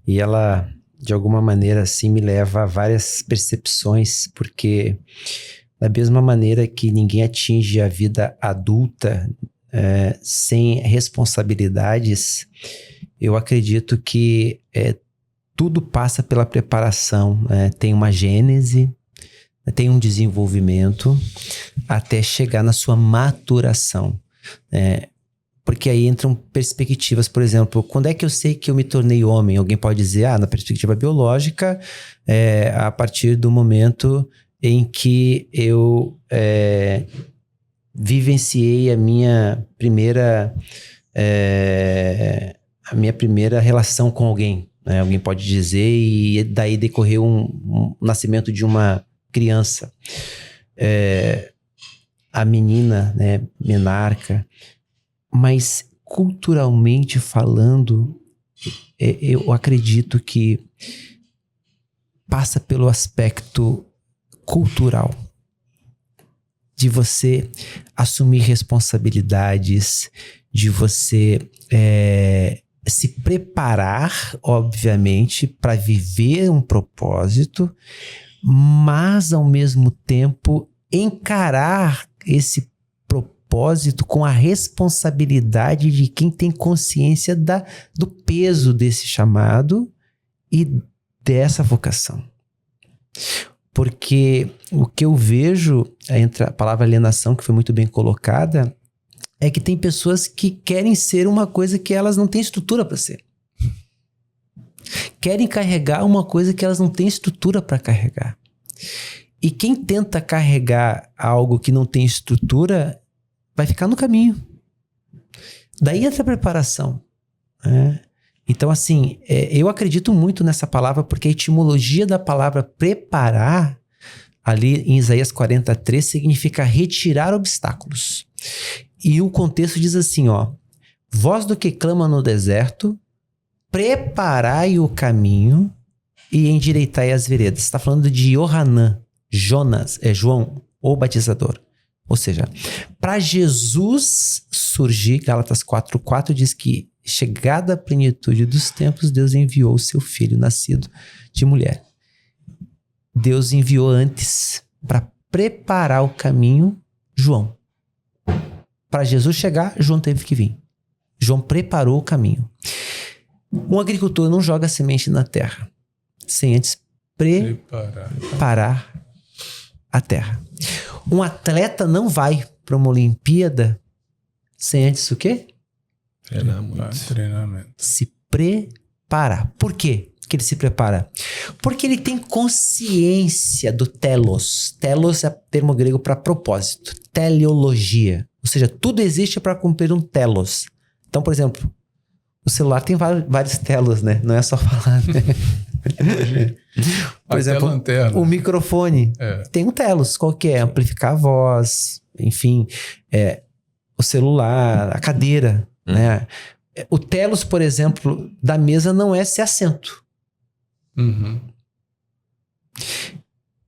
E ela, de alguma maneira, assim, me leva a várias percepções, porque da mesma maneira que ninguém atinge a vida adulta sem responsabilidades, eu acredito que tudo passa pela preparação. Tem uma gênese, tem um desenvolvimento até chegar na sua maturação. Porque aí entram perspectivas, por exemplo, quando é que eu sei que eu me tornei homem? Alguém pode dizer, na perspectiva biológica, a partir do momento em que eu vivenciei a minha primeira relação com alguém. Alguém pode dizer, e daí decorreu um nascimento de uma criança. A menina, né, menarca. Mas culturalmente falando, eu acredito que passa pelo aspecto cultural de você assumir responsabilidades, de você se preparar, obviamente, para viver um propósito, mas ao mesmo tempo encarar esse propósito com a responsabilidade de quem tem consciência do peso desse chamado e dessa vocação. Porque o que eu vejo, entre a palavra alienação, que foi muito bem colocada, é que tem pessoas que querem ser uma coisa que elas não têm estrutura para ser. Querem carregar uma coisa que elas não têm estrutura para carregar. E quem tenta carregar algo que não tem estrutura vai ficar no caminho. Daí entra a preparação, né? Então, assim, eu acredito muito nessa palavra, porque a etimologia da palavra preparar, ali em Isaías 43, significa retirar obstáculos. E o contexto diz assim, ó: voz do que clama no deserto, preparai o caminho e endireitai as veredas. Está falando de Yohanan, Jonas, João, o batizador. Ou seja, para Jesus surgir, Gálatas 4:4 diz que, chegada a plenitude dos tempos, Deus enviou o seu filho, nascido de mulher. Deus enviou antes para preparar o caminho João. Para Jesus chegar, João teve que vir. João preparou o caminho. Um agricultor não joga semente na terra sem antes preparar a terra. Um atleta não vai para uma Olimpíada sem antes o quê? Treinamento. Se preparar. Por quê que ele se prepara? Porque ele tem consciência do telos. Telos é termo grego para propósito. Teleologia. Ou seja, tudo existe para cumprir um telos. Então, por exemplo, o celular tem vários telos, né? Não é só falar, né? Por exemplo, o microfone tem um telos. Qual que é? Amplificar a voz, enfim, o celular, a cadeira, né? O telos, por exemplo, da mesa não é ser assento. Uhum.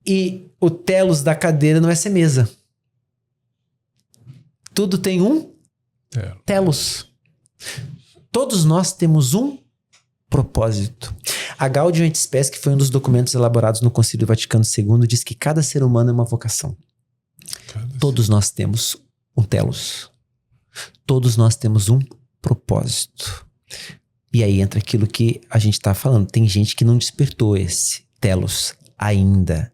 E o telos da cadeira não é ser mesa. Tudo tem um telos. Todos nós temos um propósito. A Gaudium et Spes, que foi um dos documentos elaborados no Concílio Vaticano II, diz que cada ser humano é uma vocação. Todos nós temos um telos. Todos nós temos um propósito. E aí entra aquilo que a gente está falando. Tem gente que não despertou esse telos ainda.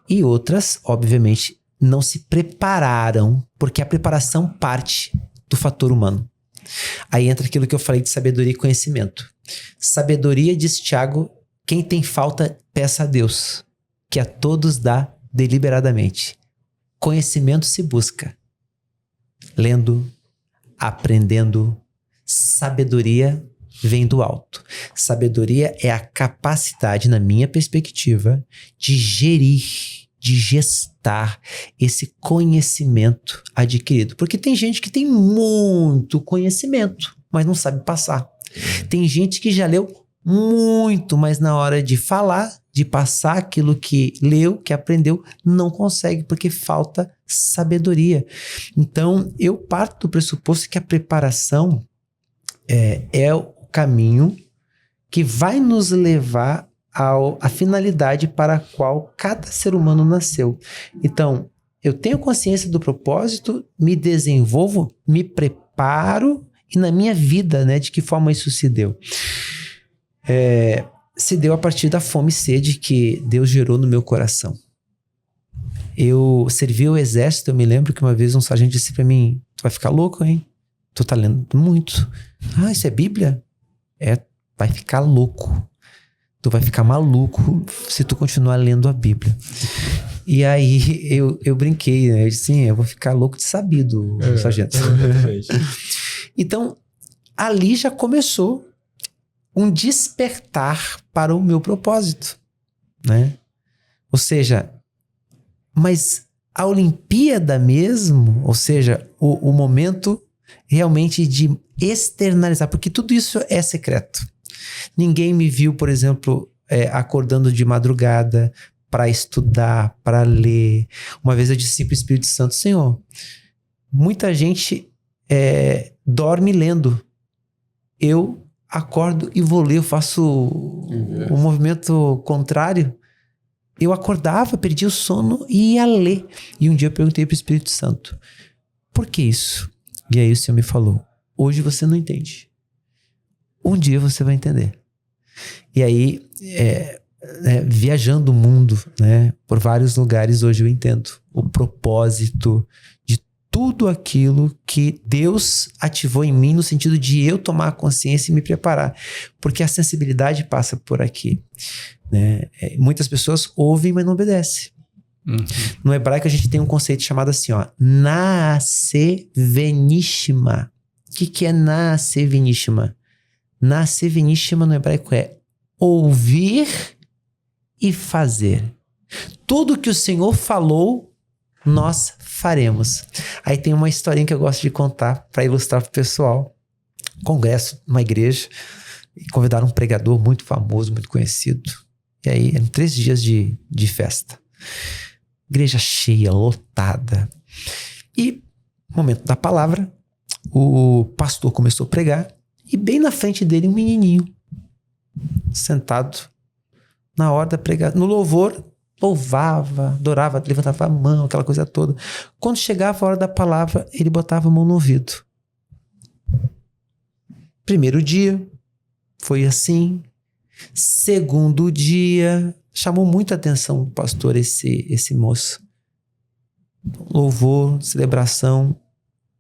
E outras, obviamente, não se prepararam, porque a preparação parte do fator humano. Aí entra aquilo que eu falei de sabedoria e conhecimento. Sabedoria, diz Tiago, quem tem falta, peça a Deus, que a todos dá deliberadamente. Conhecimento se busca lendo, aprendendo. Sabedoria vem do alto. Sabedoria é a capacidade, na minha perspectiva, de gerir, de gestar esse conhecimento adquirido. Porque tem gente que tem muito conhecimento, mas não sabe passar. Tem gente que já leu muito, mas na hora de falar, de passar aquilo que leu, que aprendeu, não consegue, porque falta sabedoria. Então, eu parto do pressuposto que a preparação é o caminho que vai nos levar à finalidade para a qual cada ser humano nasceu. Então, eu tenho consciência do propósito, me desenvolvo, me preparo, e na minha vida, né, de que forma isso se deu? Se deu a partir da fome e sede que Deus gerou no meu coração. Eu servi o exército, eu me lembro que uma vez um sargento disse para mim: tu vai ficar louco, hein? Tu tá lendo muito. Ah, isso é Bíblia? Vai ficar louco. Tu vai ficar maluco se tu continuar lendo a Bíblia. E aí eu brinquei, né? Eu disse, sim, eu vou ficar louco de sabido, sargento. Então, ali já começou um despertar para o meu propósito, né? Ou seja, mas a Olimpíada mesmo, ou seja, o momento realmente de externalizar, porque tudo isso é secreto. Ninguém me viu, por exemplo, acordando de madrugada para estudar, para ler. Uma vez eu disse para o Espírito Santo: Senhor, muita gente dorme lendo. Eu acordo e vou ler, eu faço o movimento contrário. Eu acordava, perdia o sono e ia ler. E um dia eu perguntei para o Espírito Santo: por que isso? E aí o Senhor me falou, hoje você não entende. Um dia você vai entender. E aí, viajando o mundo, né, por vários lugares, hoje eu entendo o propósito de tudo aquilo que Deus ativou em mim, no sentido de eu tomar consciência e me preparar. Porque a sensibilidade passa por aqui. Né? Muitas pessoas ouvem, mas não obedecem. No hebraico a gente tem um conceito chamado assim, ó, Naaseh Venishma. O que é Naaseh Venishma? Naaseh Venishma no hebraico é ouvir e fazer. Tudo que o Senhor falou, nós faremos. Aí tem uma historinha que eu gosto de contar para ilustrar para o pessoal. Congresso, uma igreja, e convidaram um pregador muito famoso, muito conhecido. E aí eram 3 dias de festa. Igreja cheia, lotada. E, no momento da palavra, o pastor começou a pregar e bem na frente dele um menininho sentado na hora da pregação. No louvor, louvava, adorava, levantava a mão, aquela coisa toda. Quando chegava a hora da palavra, ele botava a mão no ouvido. Primeiro dia, foi assim. Segundo dia, chamou muita atenção do pastor esse moço. Louvor, celebração.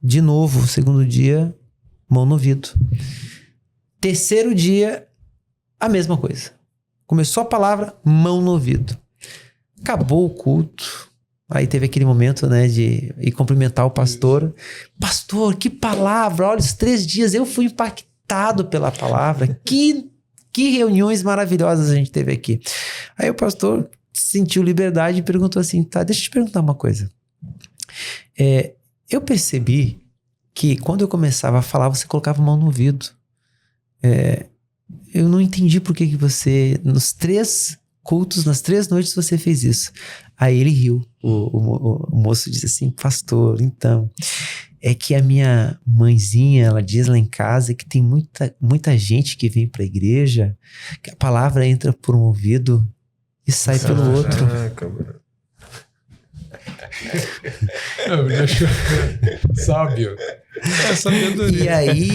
De novo, segundo dia, mão no ouvido. Terceiro dia, a mesma coisa. Começou a palavra, mão no ouvido. Acabou o culto. Aí teve aquele momento, né, de ir cumprimentar o pastor. Pastor, que palavra! Olha, os 3 dias eu fui impactado pela palavra. Que reuniões maravilhosas a gente teve aqui. Aí o pastor sentiu liberdade e perguntou assim, tá, deixa eu te perguntar uma coisa. Eu percebi que quando eu começava a falar, você colocava a mão no ouvido. Eu não entendi por que você, nos 3 cultos, nas 3 noites você fez isso. Aí ele riu. O moço disse assim, pastor, então, é que a minha mãezinha, ela diz lá em casa que tem muita gente que vem pra igreja, que a palavra entra por um ouvido e sai pelo outro. Sábio. Sabedoria. E aí,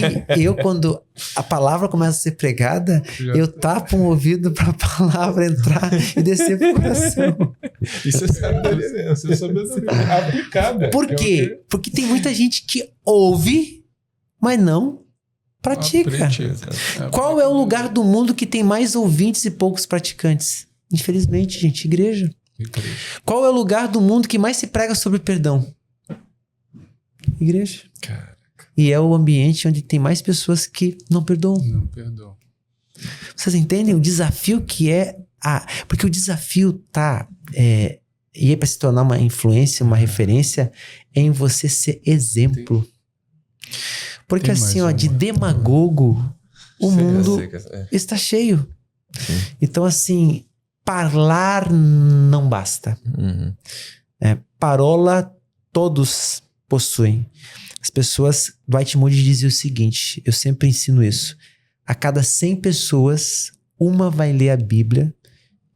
quando a palavra começa a ser pregada, eu tapo um ouvido para a palavra entrar e descer pro coração. Isso é sabedoria. Isso é sabedoria aplicada. Por quê? Porque tem muita gente que ouve, mas não pratica. Qual é o lugar do mundo que tem mais ouvintes e poucos praticantes? Infelizmente, gente, igreja. Qual é o lugar do mundo que mais se prega sobre perdão? Igreja. Caraca. E é o ambiente onde tem mais pessoas que não perdoam. Não perdoam. Vocês entendem o desafio que é? Porque o desafio tá... e é para se tornar uma influência, uma referência, é em você ser exemplo. Porque assim, de demagogo, o mundo está cheio. Sim. Então assim... Falar não basta. Parola todos possuem. As pessoas... Dwight Moody dizia o seguinte, eu sempre ensino isso. A cada 100 pessoas, uma vai ler a Bíblia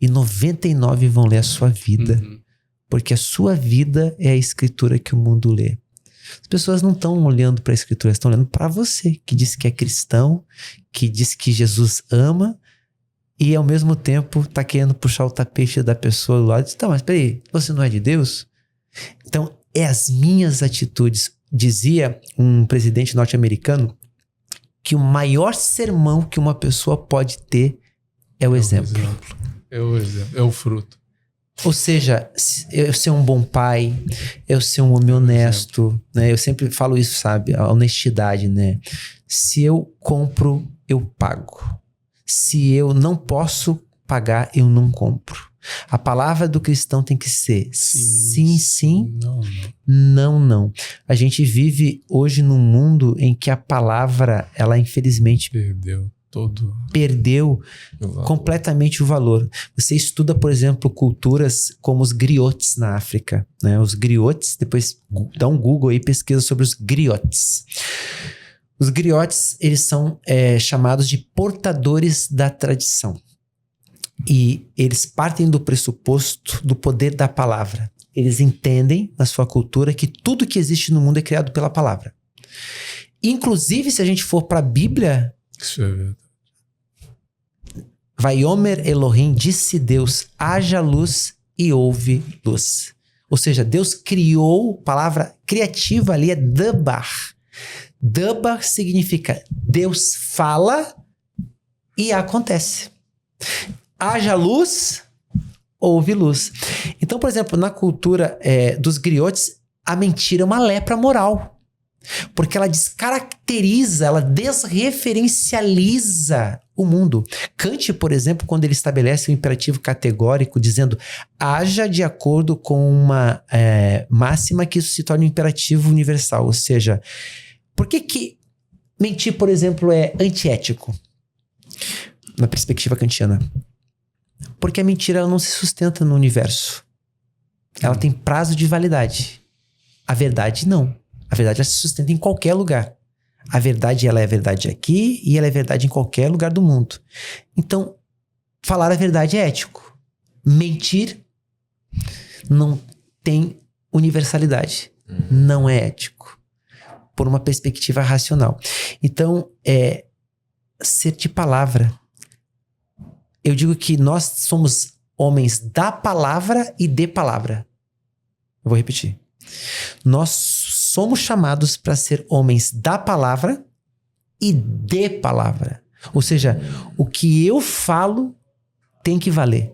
e 99 vão ler a sua vida. Porque a sua vida é a escritura que o mundo lê. As pessoas não estão olhando para a escritura, estão olhando para você, que diz que é cristão, que diz que Jesus ama, e ao mesmo tempo tá querendo puxar o tapete da pessoa do lado e diz, tá, mas peraí, você não é de Deus? Então, é as minhas atitudes. Dizia um presidente norte-americano que o maior sermão que uma pessoa pode ter é o exemplo. É o exemplo, é o fruto. Ou seja, eu ser um bom pai, eu ser um homem honesto, né? Eu sempre falo isso, sabe? A honestidade, né? Se eu compro, eu pago. Se eu não posso pagar, eu não compro. A palavra do cristão tem que ser sim, não. A gente vive hoje num mundo em que a palavra, ela infelizmente perdeu completamente o valor. Você estuda, por exemplo, culturas como os griotes na África, né? Os griotes, depois dá um Google aí, pesquisa sobre os griotes. Os griotes, eles são chamados de portadores da tradição. E eles partem do pressuposto do poder da palavra. eles entendem na sua cultura que tudo que existe no mundo é criado pela palavra. Inclusive, se a gente for para a Bíblia, Isso é verdade. Vaiomer Elohim, disse Deus, haja luz e houve luz. Ou seja, Deus criou, palavra criativa ali é dabar. Dabar significa Deus fala e acontece. Haja luz, houve luz. Então, por exemplo, na cultura dos griotes, a mentira é uma lepra moral. Porque ela descaracteriza, ela desreferencializa o mundo. Kant, por exemplo, quando ele estabelece um imperativo categórico, dizendo haja de acordo com uma máxima, que isso se torna um imperativo universal. Ou seja, por que mentir, por exemplo, é antiético? Na perspectiva kantiana. Porque a mentira ela não se sustenta no universo. Ela tem prazo de validade. A verdade não. A verdade ela se sustenta em qualquer lugar. A verdade ela é verdade aqui e ela é verdade em qualquer lugar do mundo. Então, falar a verdade é ético. Mentir não tem universalidade. Não é ético. Por uma perspectiva racional. Então, ser de palavra. Eu digo que nós somos homens da palavra e de palavra. Eu vou repetir. Nós somos chamados para ser homens da palavra e de palavra. Ou seja, o que eu falo tem que valer.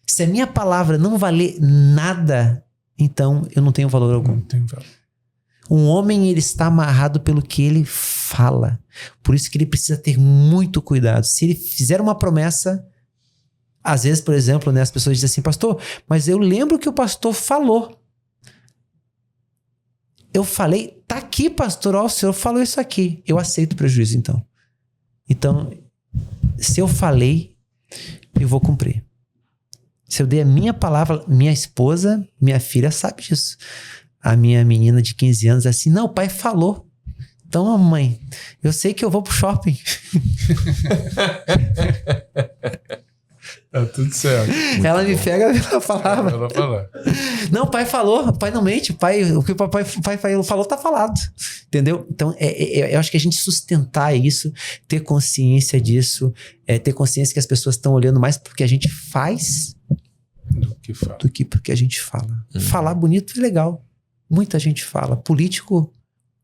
Se a minha palavra não valer nada, então eu não tenho valor algum. Não tem valor. Um homem, ele está amarrado pelo que ele fala. Por isso que ele precisa ter muito cuidado. Se ele fizer uma promessa, às vezes, por exemplo, as pessoas dizem assim, pastor, mas eu lembro que o pastor falou. Eu falei, tá aqui, pastor, ó, o senhor falou isso aqui. Eu aceito o prejuízo, então. Então, se eu falei, eu vou cumprir. Se eu dei a minha palavra, minha esposa, minha filha sabe disso. A minha menina de 15 anos é assim, não, o pai falou. Então, mãe, eu sei que eu vou pro shopping. Tá tudo certo. Ela me pega pela palavra. Ela fala. Não, o pai falou, o pai não mente, o que o pai falou tá falado, entendeu? Então, eu acho que a gente sustentar isso, ter consciência disso, ter consciência que as pessoas estão olhando mais porque a gente faz do que porque a gente fala. Falar bonito é legal, muita gente fala. Político,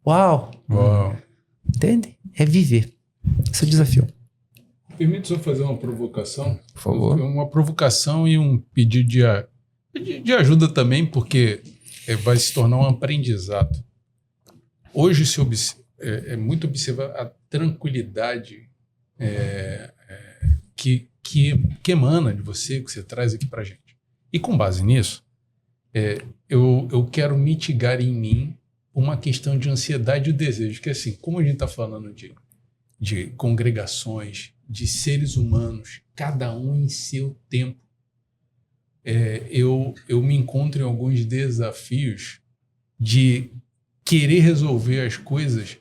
uau. Entende? É viver. Esse é o desafio. Permite só fazer uma provocação? Por favor. Uma provocação e um pedido de ajuda também, porque vai se tornar um aprendizado. Hoje é muito observar a tranquilidade que emana de você, que você traz aqui pra gente. E com base nisso, eu quero mitigar em mim uma questão de ansiedade e o desejo, que assim, como a gente está falando de congregações, de seres humanos, cada um em seu tempo. Eu me encontro em alguns desafios de querer resolver as coisas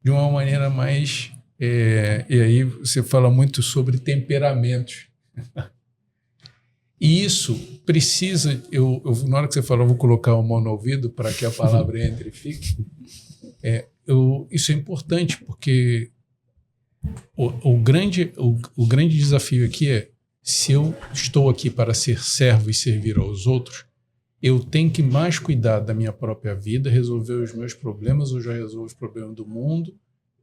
de uma maneira mais... e aí você fala muito sobre temperamentos. E isso precisa... na hora que você falou, eu vou colocar a mão no ouvido para que a palavra entre e fique. Isso é importante, porque... O grande desafio aqui se eu estou aqui para ser servo e servir aos outros, eu tenho que mais cuidar da minha própria vida, resolver os meus problemas, eu já resolvo os problemas do mundo,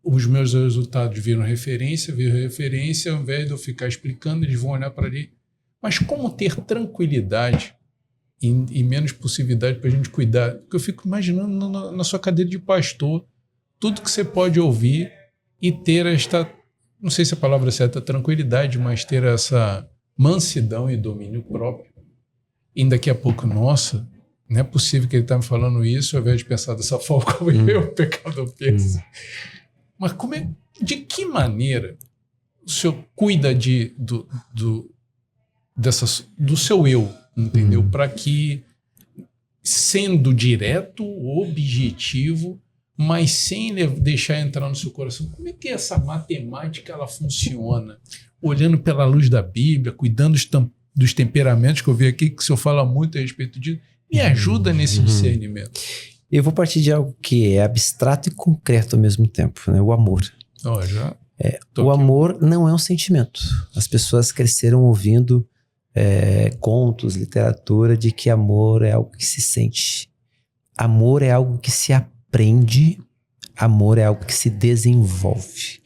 os meus resultados viram referência, ao invés de eu ficar explicando, eles vão olhar para ali. Mas como ter tranquilidade e menos possibilidade para a gente cuidar? Porque eu fico imaginando na sua cadeira de pastor, tudo que você pode ouvir e ter esta, não sei se a palavra certa é tranquilidade, mas ter essa mansidão e domínio próprio. E daqui a pouco, nossa, não é possível que ele está me falando isso ao invés de pensar dessa forma como eu, pecador, penso. Mas de que maneira o senhor cuida do seu eu, entendeu? Para que, sendo direto, objetivo, mas sem deixar entrar no seu coração, como é que essa matemática ela funciona? Olhando pela luz da Bíblia, cuidando dos temperamentos, que eu vi aqui, que o senhor fala muito a respeito disso. Me ajuda nesse discernimento. Eu vou partir de algo que é abstrato e concreto ao mesmo tempo, né? O amor. O amor não é um sentimento. As pessoas cresceram ouvindo contos, literatura de que amor é algo que se sente. Amor é algo que se aprende. Amor é algo que se desenvolve.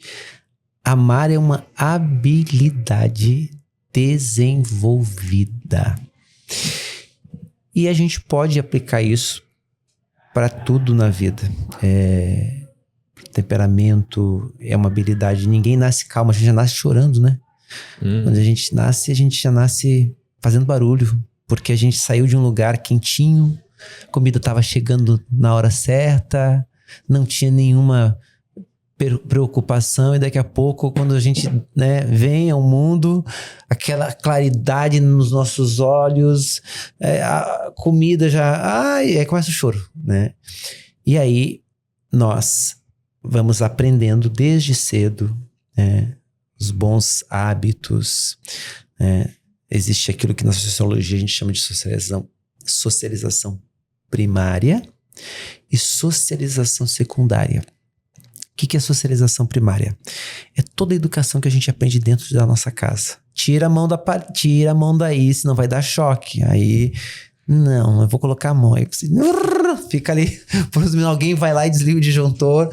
Amar é uma habilidade desenvolvida. E a gente pode aplicar isso para tudo na vida. Temperamento é uma habilidade. Ninguém nasce calmo, a gente já nasce chorando, né? Quando a gente já nasce fazendo barulho, porque a gente saiu de um lugar quentinho, a comida estava chegando na hora certa, não tinha nenhuma preocupação, e daqui a pouco, quando a gente, né, vem ao mundo, aquela claridade nos nossos olhos, a comida já... aí começa o choro, né? E aí, nós vamos aprendendo desde cedo, os bons hábitos. Existe aquilo que na sociologia a gente chama de socialização primária e socialização secundária. O que é socialização primária? É toda a educação que a gente aprende dentro da nossa casa. Tira a mão daí, senão vai dar choque. Aí, não, eu vou colocar a mão. Aí você fica ali, por exemplo, alguém vai lá e desliga o disjuntor.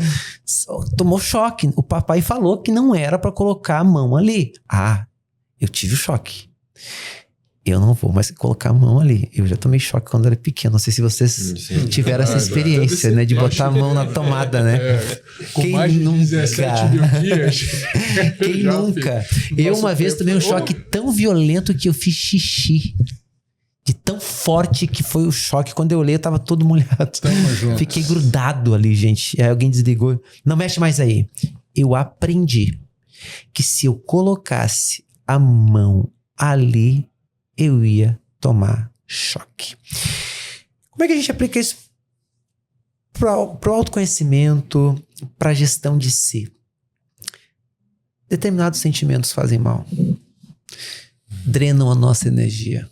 Tomou choque. O papai falou que não era para colocar a mão ali. Eu tive o choque. Eu não vou mais colocar a mão ali. Eu já tomei choque quando era pequeno. Não sei se vocês tiveram essa experiência, né? De botar a mão na tomada, né? Com mais de 17 mil dias. Quem nunca? Eu uma vez tomei um choque tão violento que eu fiz xixi. De tão forte que foi o choque. Quando eu olhei, eu tava todo molhado. Fiquei grudado ali, gente. Aí alguém desligou. Não mexe mais aí. Eu aprendi que se eu colocasse a mão ali, eu ia tomar choque. Como é que a gente aplica isso para o autoconhecimento, para a gestão de si? Determinados sentimentos fazem mal. Drenam a nossa energia.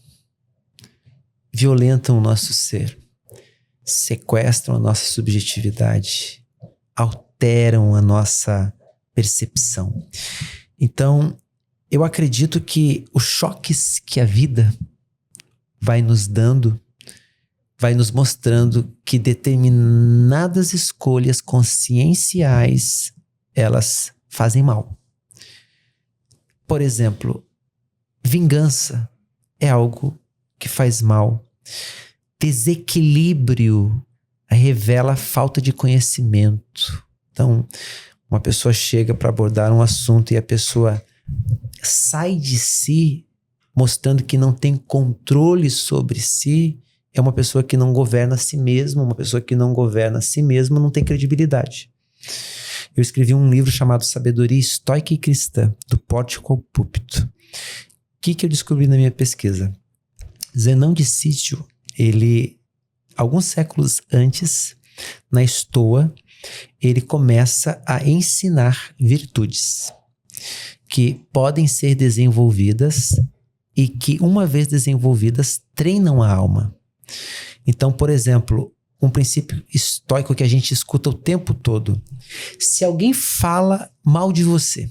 Violentam o nosso ser. Sequestram a nossa subjetividade. Alteram a nossa percepção. Então, eu acredito que os choques que a vida vai nos dando, vai nos mostrando que determinadas escolhas conscienciais, elas fazem mal. Por exemplo, vingança é algo que faz mal. Desequilíbrio revela falta de conhecimento. Então, uma pessoa chega para abordar um assunto e a pessoa sai de si, mostrando que não tem controle sobre si, é uma pessoa que não governa a si mesma. Uma pessoa que não governa a si mesma não tem credibilidade. Eu escrevi um livro chamado Sabedoria Estoica e Cristã, do Pórtico ao Púlpito. O que eu descobri na minha pesquisa? Zenão de Sítio, ele, alguns séculos antes, na Estoa, ele começa a ensinar virtudes que podem ser desenvolvidas e que, uma vez desenvolvidas, treinam a alma. Então, por exemplo, um princípio estoico que a gente escuta o tempo todo. Se alguém fala mal de você,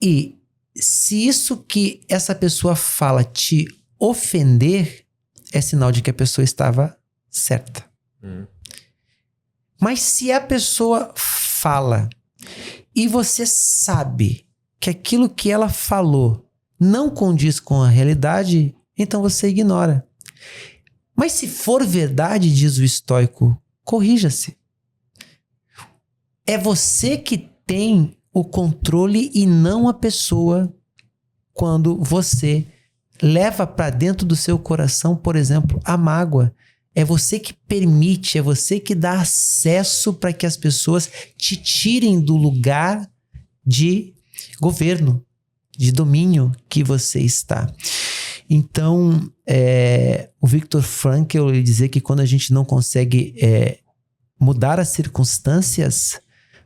e se isso que essa pessoa fala te ofender, é sinal de que a pessoa estava certa. Mas se a pessoa fala e você sabe que aquilo que ela falou não condiz com a realidade, então você ignora. Mas se for verdade, diz o estoico, corrija-se. É você que tem o controle e não a pessoa, quando você leva para dentro do seu coração, por exemplo, a mágoa. É você que permite, é você que dá acesso para que as pessoas te tirem do lugar de governo, de domínio que você está. Então, o Viktor Frankl, ele dizia que quando a gente não consegue mudar as circunstâncias,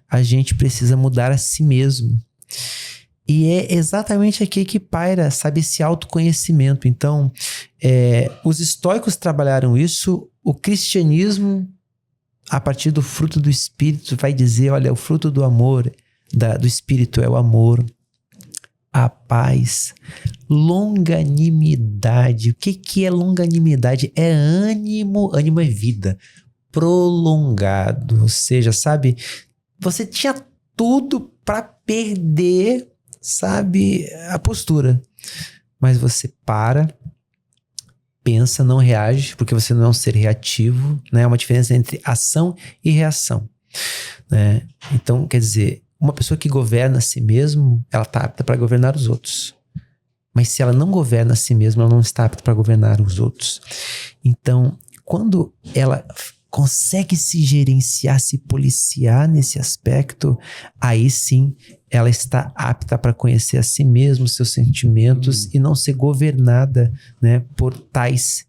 a gente precisa mudar a si mesmo. E é exatamente aqui que paira, sabe, esse autoconhecimento. Então, os estoicos trabalharam isso, o cristianismo, a partir do fruto do Espírito, vai dizer, olha, o fruto do amor, do Espírito é o amor, a paz, longanimidade. O que é longanimidade? É ânimo é vida, prolongado. Ou seja, sabe, você tinha tudo para perder, sabe, a postura. Mas você para, pensa, não reage, porque você não é um ser reativo, né? É uma diferença entre ação e reação, né? Então, quer dizer, uma pessoa que governa a si mesmo, ela está apta para governar os outros. Mas se ela não governa a si mesma, ela não está apta para governar os outros. Então, quando ela consegue se gerenciar, se policiar nesse aspecto, aí sim ela está apta para conhecer a si mesma, os seus sentimentos e não ser governada, né, por tais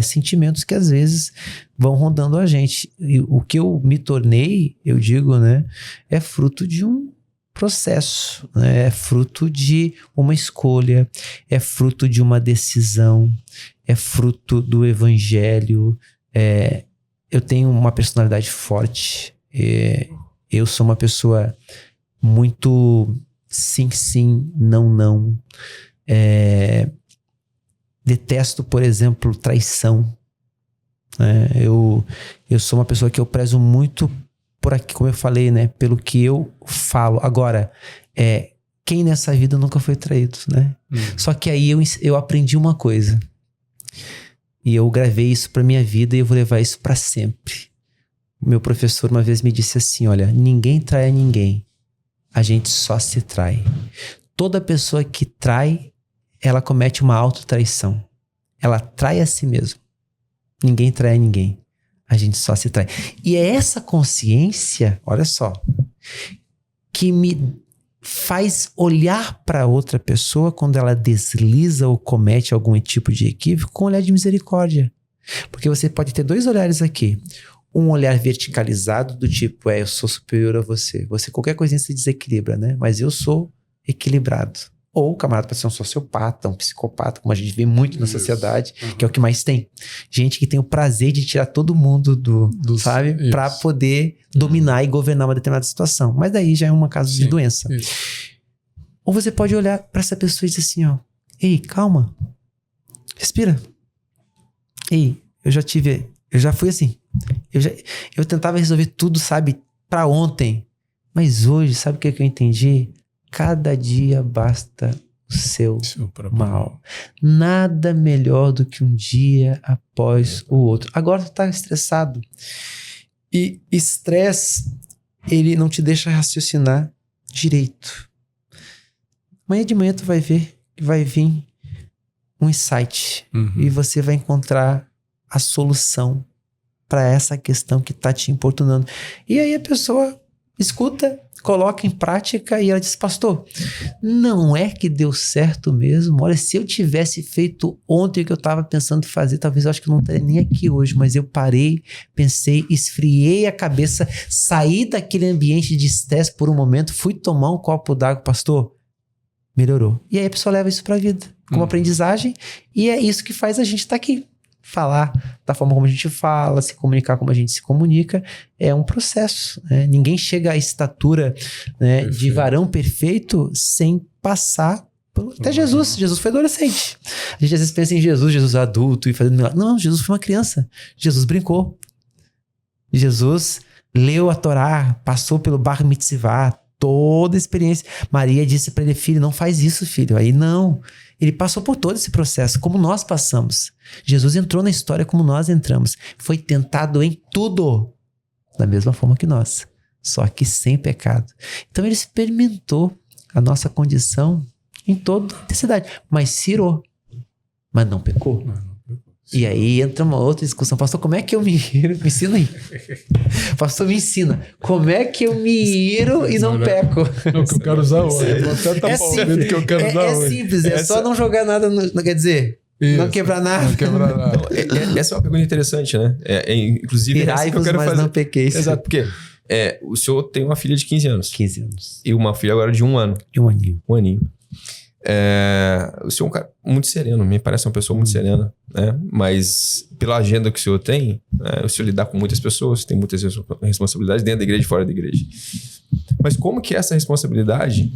sentimentos que às vezes vão rondando a gente. E o que eu me tornei, eu digo, né, é fruto de um processo, né? É fruto de uma escolha, é fruto de uma decisão, é fruto do evangelho. Eu tenho uma personalidade forte, eu sou uma pessoa muito sim, sim, não, não. Detesto, por exemplo, traição. Eu sou uma pessoa que eu prezo muito por aqui, como eu falei, né? Pelo que eu falo. Agora, quem nessa vida nunca foi traído, né? Só que aí eu aprendi uma coisa. E eu gravei isso pra minha vida e eu vou levar isso pra sempre. Meu professor uma vez me disse assim, olha, ninguém trai a ninguém. A gente só se trai. Toda pessoa que trai, ela comete uma autotraição. Ela trai a si mesma. Ninguém trai a ninguém. A gente só se trai. E é essa consciência, olha só, que me faz olhar para outra pessoa quando ela desliza ou comete algum tipo de equívoco com um olhar de misericórdia. Porque você pode ter dois olhares aqui. Um olhar verticalizado do tipo, eu sou superior a você. Você qualquer coisinha se desequilibra, né? Mas eu sou equilibrado. Ou o camarada pode ser um sociopata, um psicopata, como a gente vê muito na sociedade, que é o que mais tem. Gente que tem o prazer de tirar todo mundo sabe? Para poder dominar e governar uma determinada situação. Mas daí já é um caso de doença. Isso. Ou você pode olhar para essa pessoa e dizer assim, ó, ei, calma, respira. Ei, eu já fui assim. Eu tentava resolver tudo, sabe, para ontem. Mas hoje, sabe o que eu entendi? Cada dia basta o seu mal. Nada melhor do que um dia após o outro. Agora tu tá estressado. E estresse, ele não te deixa raciocinar direito. Amanhã de manhã tu vai ver que vai vir um insight. E você vai encontrar a solução para essa questão que tá te importunando. E aí a pessoa escuta, coloca em prática e ela diz, pastor, não é que deu certo mesmo? Olha, se eu tivesse feito ontem o que eu estava pensando fazer, talvez eu acho que eu não estaria nem aqui hoje, mas eu parei, pensei, esfriei a cabeça, saí daquele ambiente de estresse por um momento, fui tomar um copo d'água, pastor, melhorou. E aí a pessoa leva isso para a vida, como aprendizagem, e é isso que faz a gente estar aqui. Falar da forma como a gente fala, se comunicar como a gente se comunica, é um processo, né? Ninguém chega à estatura, né, de varão perfeito sem passar até Jesus. Jesus foi adolescente. A gente às vezes pensa em Jesus adulto e fazendo milagre. Não, Jesus foi uma criança. Jesus brincou. Jesus leu a Torá, passou pelo Bar Mitzvah, toda a experiência. Maria disse para ele, filho, não faz isso, filho. Aí não. Ele passou por todo esse processo, como nós passamos. Jesus entrou na história como nós entramos. Foi tentado em tudo, da mesma forma que nós, só que sem pecado. Então ele experimentou a nossa condição em toda a necessidade, mas cirou, mas não pecou. E aí entra uma outra discussão. Pastor, como é que eu me iro? Me ensina aí. Pastor, me ensina. Como é que eu me iro e não peco? Não, que eu quero usar hoje. Que eu quero usar hoje. Simples, é só não jogar nada, não quer dizer... Isso, não quebrar nada. Não quebrar nada. Essa é uma pergunta interessante, né? Inclusive, essa que eu quero mas fazer. Não pequeis. Exato, porque O senhor tem uma filha de 15 anos. 15 anos. E uma filha agora de 1 ano. E um aninho. 1 aninho. O senhor é um cara muito sereno, me parece uma pessoa muito serena, né? Mas pela agenda que o senhor tem, o senhor lidar com muitas pessoas, tem muitas responsabilidades dentro da igreja e fora da igreja. Mas como que essa responsabilidade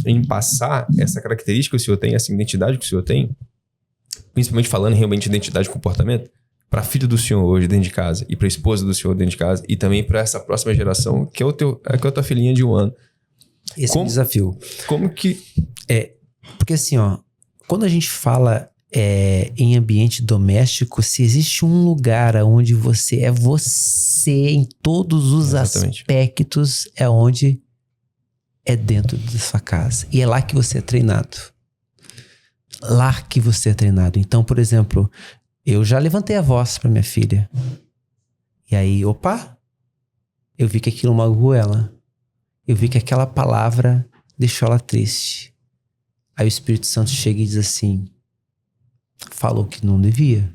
em passar essa característica que o senhor tem, essa identidade que o senhor tem, principalmente falando realmente de identidade e comportamento, para a filha do senhor hoje dentro de casa e para a esposa do senhor dentro de casa e também para essa próxima geração, que é a tua filhinha de 1 ano. Esse é o desafio. Como que... Porque assim, quando a gente fala em ambiente doméstico, se existe um lugar onde você é você em todos os aspectos, é onde é dentro da sua casa. E é lá que você é treinado. Lá que você é treinado. Então, por exemplo, eu já levantei a voz para minha filha. E aí, eu vi que aquilo magoou ela. Eu vi que aquela palavra deixou ela triste. Aí o Espírito Santo chega e diz assim: falou que não devia.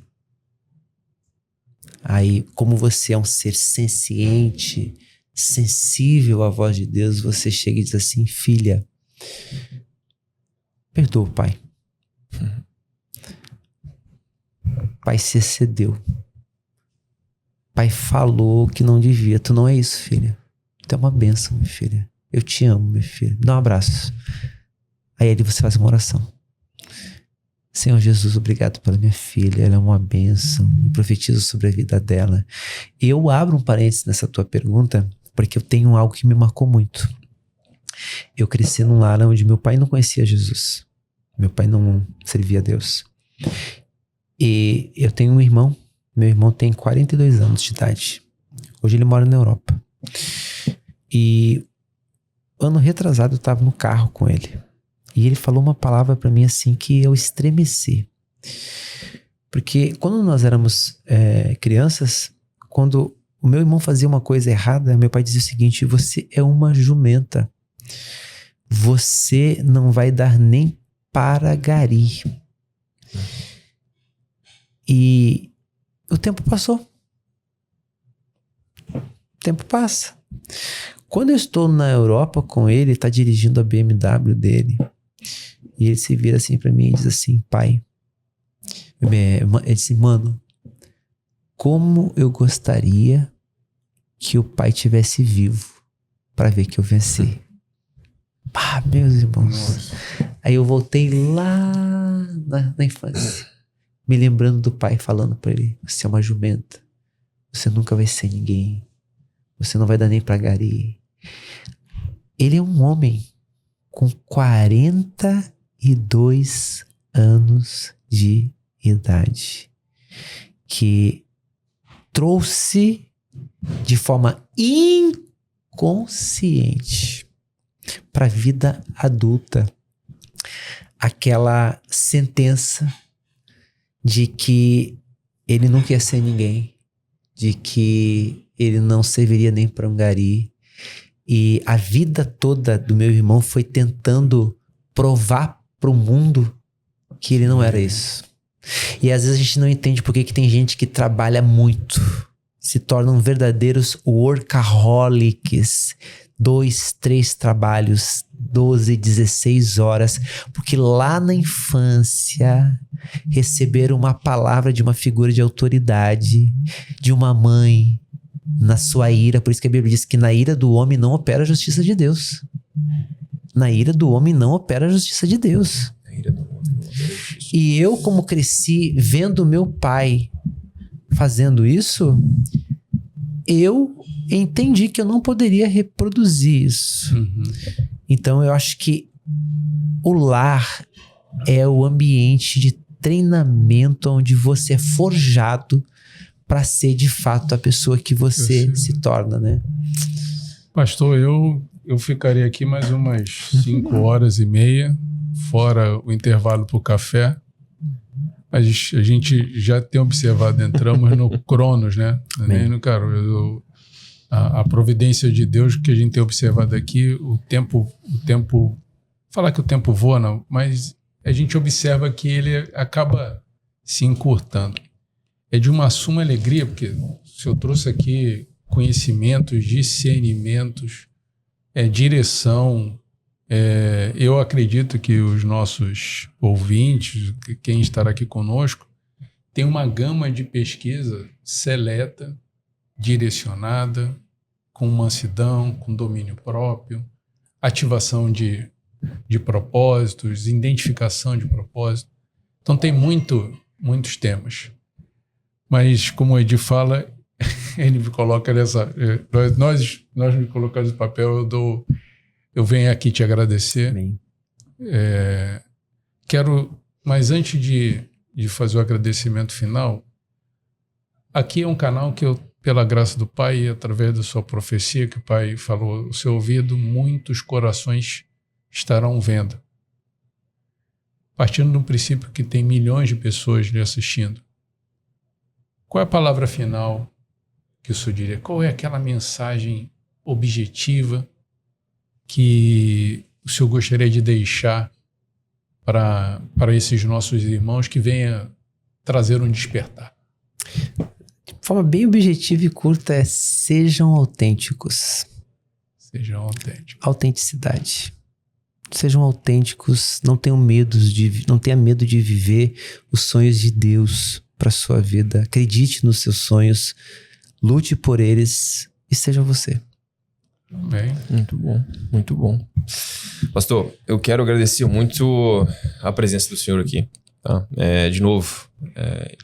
Aí, como você é um ser senciente, sensível à voz de Deus, você chega e diz assim: filha, perdoa o pai. Pai se excedeu. Pai falou que não devia. Tu não é isso, filha. Tu é uma bênção, minha filha. Eu te amo, minha filha. Dá um abraço. Aí ali você faz uma oração. Senhor Jesus, obrigado pela minha filha. Ela é uma bênção. Eu profetizo sobre a vida dela. E eu abro um parênteses nessa tua pergunta, porque eu tenho algo que me marcou muito. Eu cresci num lar onde meu pai não conhecia Jesus. Meu pai não servia a Deus. E eu tenho um irmão. Meu irmão tem 42 anos de idade. Hoje ele mora na Europa. E ano retrasado eu estava no carro com ele. E ele falou uma palavra para mim assim que eu estremeci. Porque quando nós éramos crianças, quando o meu irmão fazia uma coisa errada, meu pai dizia o seguinte: você é uma jumenta. Você não vai dar nem para gari. E o tempo passou. O tempo passa. Quando eu estou na Europa com ele tá dirigindo a BMW dele. E ele se vira assim pra mim e diz assim: pai, ele disse: mano, como eu gostaria que o pai tivesse vivo para ver que eu venci. Meus irmãos. Nossa. Aí eu voltei lá na infância, me lembrando do pai falando pra ele: você é uma jumenta, você nunca vai ser ninguém, você não vai dar nem pra gari. Ele é um homem com 42 anos de idade, que trouxe de forma inconsciente para a vida adulta aquela sentença de que ele nunca ia ser ninguém, de que ele não serviria nem para um gari. E a vida toda do meu irmão foi tentando provar para o mundo que ele não era isso. E às vezes a gente não entende por que tem gente que trabalha muito, se tornam verdadeiros workaholics, 2, 3 trabalhos, 12, 16 horas, porque lá na infância receberam uma palavra de uma figura de autoridade, de uma mãe, na sua ira. Por isso que a Bíblia diz que na ira do homem não opera a justiça de Deus. Na ira do homem não opera a justiça de Deus. E eu, como cresci vendo meu pai fazendo isso, eu entendi que eu não poderia reproduzir isso. Então eu acho que o lar é o ambiente de treinamento onde você é forjado para ser de fato a pessoa que você se torna, né? Pastor, eu ficaria aqui mais umas 5 horas e meia, fora o intervalo para o café. A gente já tem observado, entramos no Cronos, né? Nem no Kairos. A providência de Deus que a gente tem observado aqui, o tempo, falar que o tempo voa não, mas a gente observa que ele acaba se encurtando. É de uma suma alegria, porque se eu trouxe aqui conhecimentos, discernimentos, direção. Eu acredito que os nossos ouvintes, quem estará aqui conosco, tem uma gama de pesquisa seleta, direcionada, com mansidão, com domínio próprio, ativação de propósitos, identificação de propósito. Então tem muitos temas. Mas, como o Edi fala, ele me coloca nessa... Nós me colocamos no papel, eu venho aqui te agradecer. Mas antes de fazer o agradecimento final, aqui é um canal que eu, pela graça do Pai, através da sua profecia, que o Pai falou, o seu ouvido, muitos corações estarão vendo. Partindo do princípio que tem milhões de pessoas lhe assistindo. Qual é a palavra final que o senhor diria? Qual é aquela mensagem objetiva que o senhor gostaria de deixar para esses nossos irmãos que venha trazer um despertar? De forma bem objetiva e curta sejam autênticos. Sejam autênticos. Autenticidade. Sejam autênticos, não tenha medo de viver os sonhos de Deus para sua vida. Acredite nos seus sonhos, lute por eles e seja você. Bem. Muito bom, muito bom. Pastor, eu quero agradecer muito a presença do senhor aqui. Tá? De novo,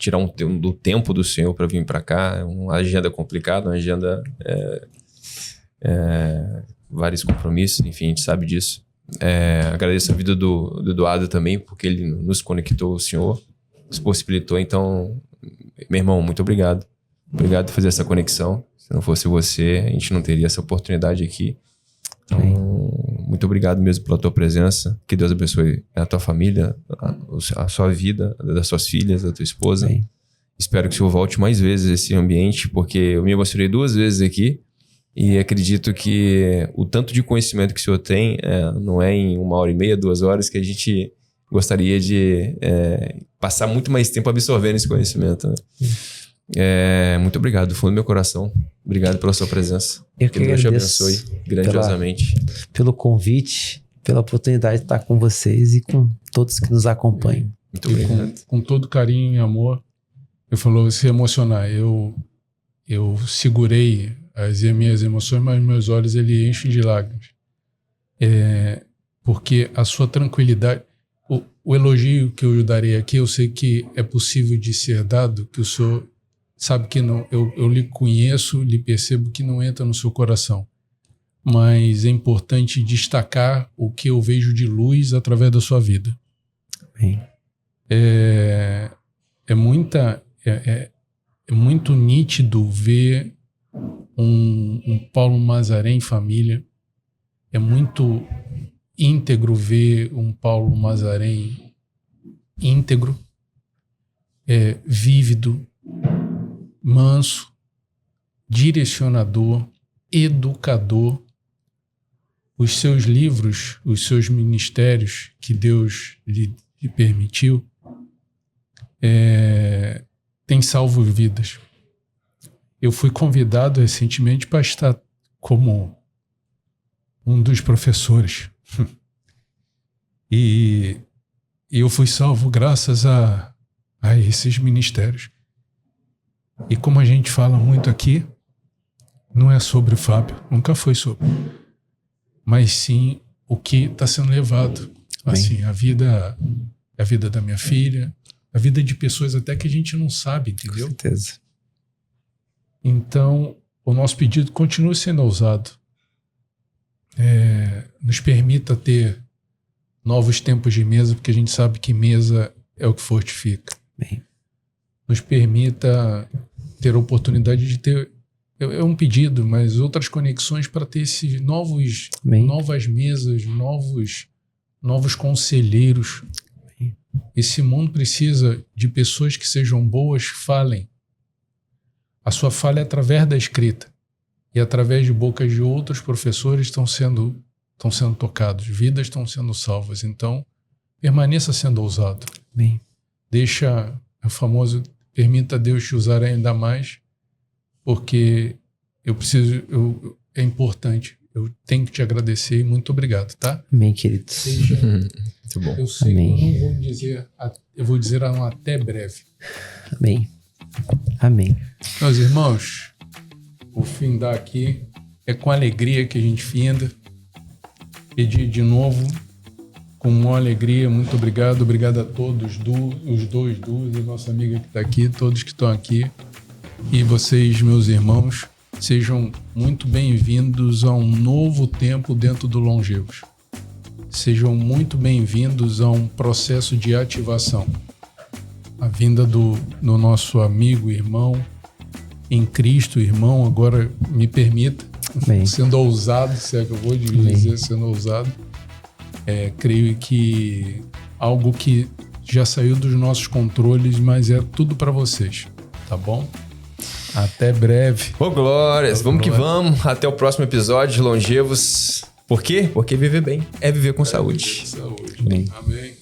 tirar do tempo do senhor para vir para cá. Uma agenda complicada, uma agenda... vários compromissos, enfim, a gente sabe disso. Agradeço a vida do Eduardo também, porque ele nos conectou ao senhor, nos possibilitou. Então, meu irmão, muito obrigado. Obrigado por fazer essa conexão. Se não fosse você, a gente não teria essa oportunidade aqui. Então, muito obrigado mesmo pela tua presença. Que Deus abençoe a tua família, a sua vida, das suas filhas, da tua esposa. Bem. Espero que o senhor volte mais vezes a esse ambiente, porque eu me emocionei 2 vezes aqui. E acredito que o tanto de conhecimento que o senhor tem não é em 1h30, 2 horas, que a gente gostaria de passar muito mais tempo absorvendo esse conhecimento. Né? Muito obrigado, do fundo do meu coração. Obrigado pela sua presença. Eu que Deus te agradeço abençoe grandiosamente. Pelo convite, pela oportunidade de estar com vocês e com todos que nos acompanham. Muito obrigado. Com todo carinho e amor, eu falou se emocionar. Eu segurei as minhas emoções, mas meus olhos ele enchem de lágrimas. Porque a sua tranquilidade, o elogio que eu darei aqui, eu sei que é possível de ser dado, que o senhor sabe que não, eu lhe conheço, lhe percebo que não entra no seu coração. Mas é importante destacar o que eu vejo de luz através da sua vida. Bem. É muito nítido ver um Paulo Mazaré em família. É muito íntegro ver um Paulo Mazaré íntegro, vívido, manso, direcionador, educador. Os seus livros, os seus ministérios que Deus lhe permitiu, têm salvo vidas. Eu fui convidado recentemente para estar como um dos professores. E eu fui salvo graças a esses ministérios. E como a gente fala muito aqui, não é sobre o Fábio, nunca foi sobre. Mas sim o que está sendo levado. Assim, a vida da minha filha, a vida de pessoas até que a gente não sabe, entendeu? Com certeza. Então, o nosso pedido continua sendo ousado. Nos permita ter novos tempos de mesa, porque a gente sabe que mesa é o que fortifica. Bem. Nos permita ter a oportunidade de ter, é um pedido, mas outras conexões para ter esses novas mesas, novos conselheiros. Bem. Esse mundo precisa de pessoas que sejam boas, falem. A sua fala é através da escrita. E através de bocas de outros professores estão sendo tocados. Vidas estão sendo salvas. Então, permaneça sendo ousado. Bem. Deixa o famoso, permita Deus te usar ainda mais, porque é importante. Eu tenho que te agradecer e muito obrigado, tá? Amém, queridos. Muito bom. Eu sei, Amém. eu não vou dizer, eu vou dizer um até breve. Amém. Amém. Meus irmãos, o findar aqui é com alegria que a gente finda. Pedir de novo, com uma alegria, muito obrigado. Obrigado a todos, os dois, a nossa amiga que está aqui, todos que estão aqui. E vocês, meus irmãos, sejam muito bem-vindos a um novo tempo dentro do Longevos. Sejam muito bem-vindos a um processo de ativação. A vinda do nosso amigo, irmão, em Cristo, irmão, agora me permita, Amém. sendo ousado, se é que eu vou dizer, sendo ousado, creio que algo que já saiu dos nossos controles, mas é tudo para vocês, tá bom? Até breve. Ô, glórias, vamos que vamos. Até o próximo episódio de Longevos. Por quê? Porque viver bem é viver com saúde. Saúde. Amém. Amém.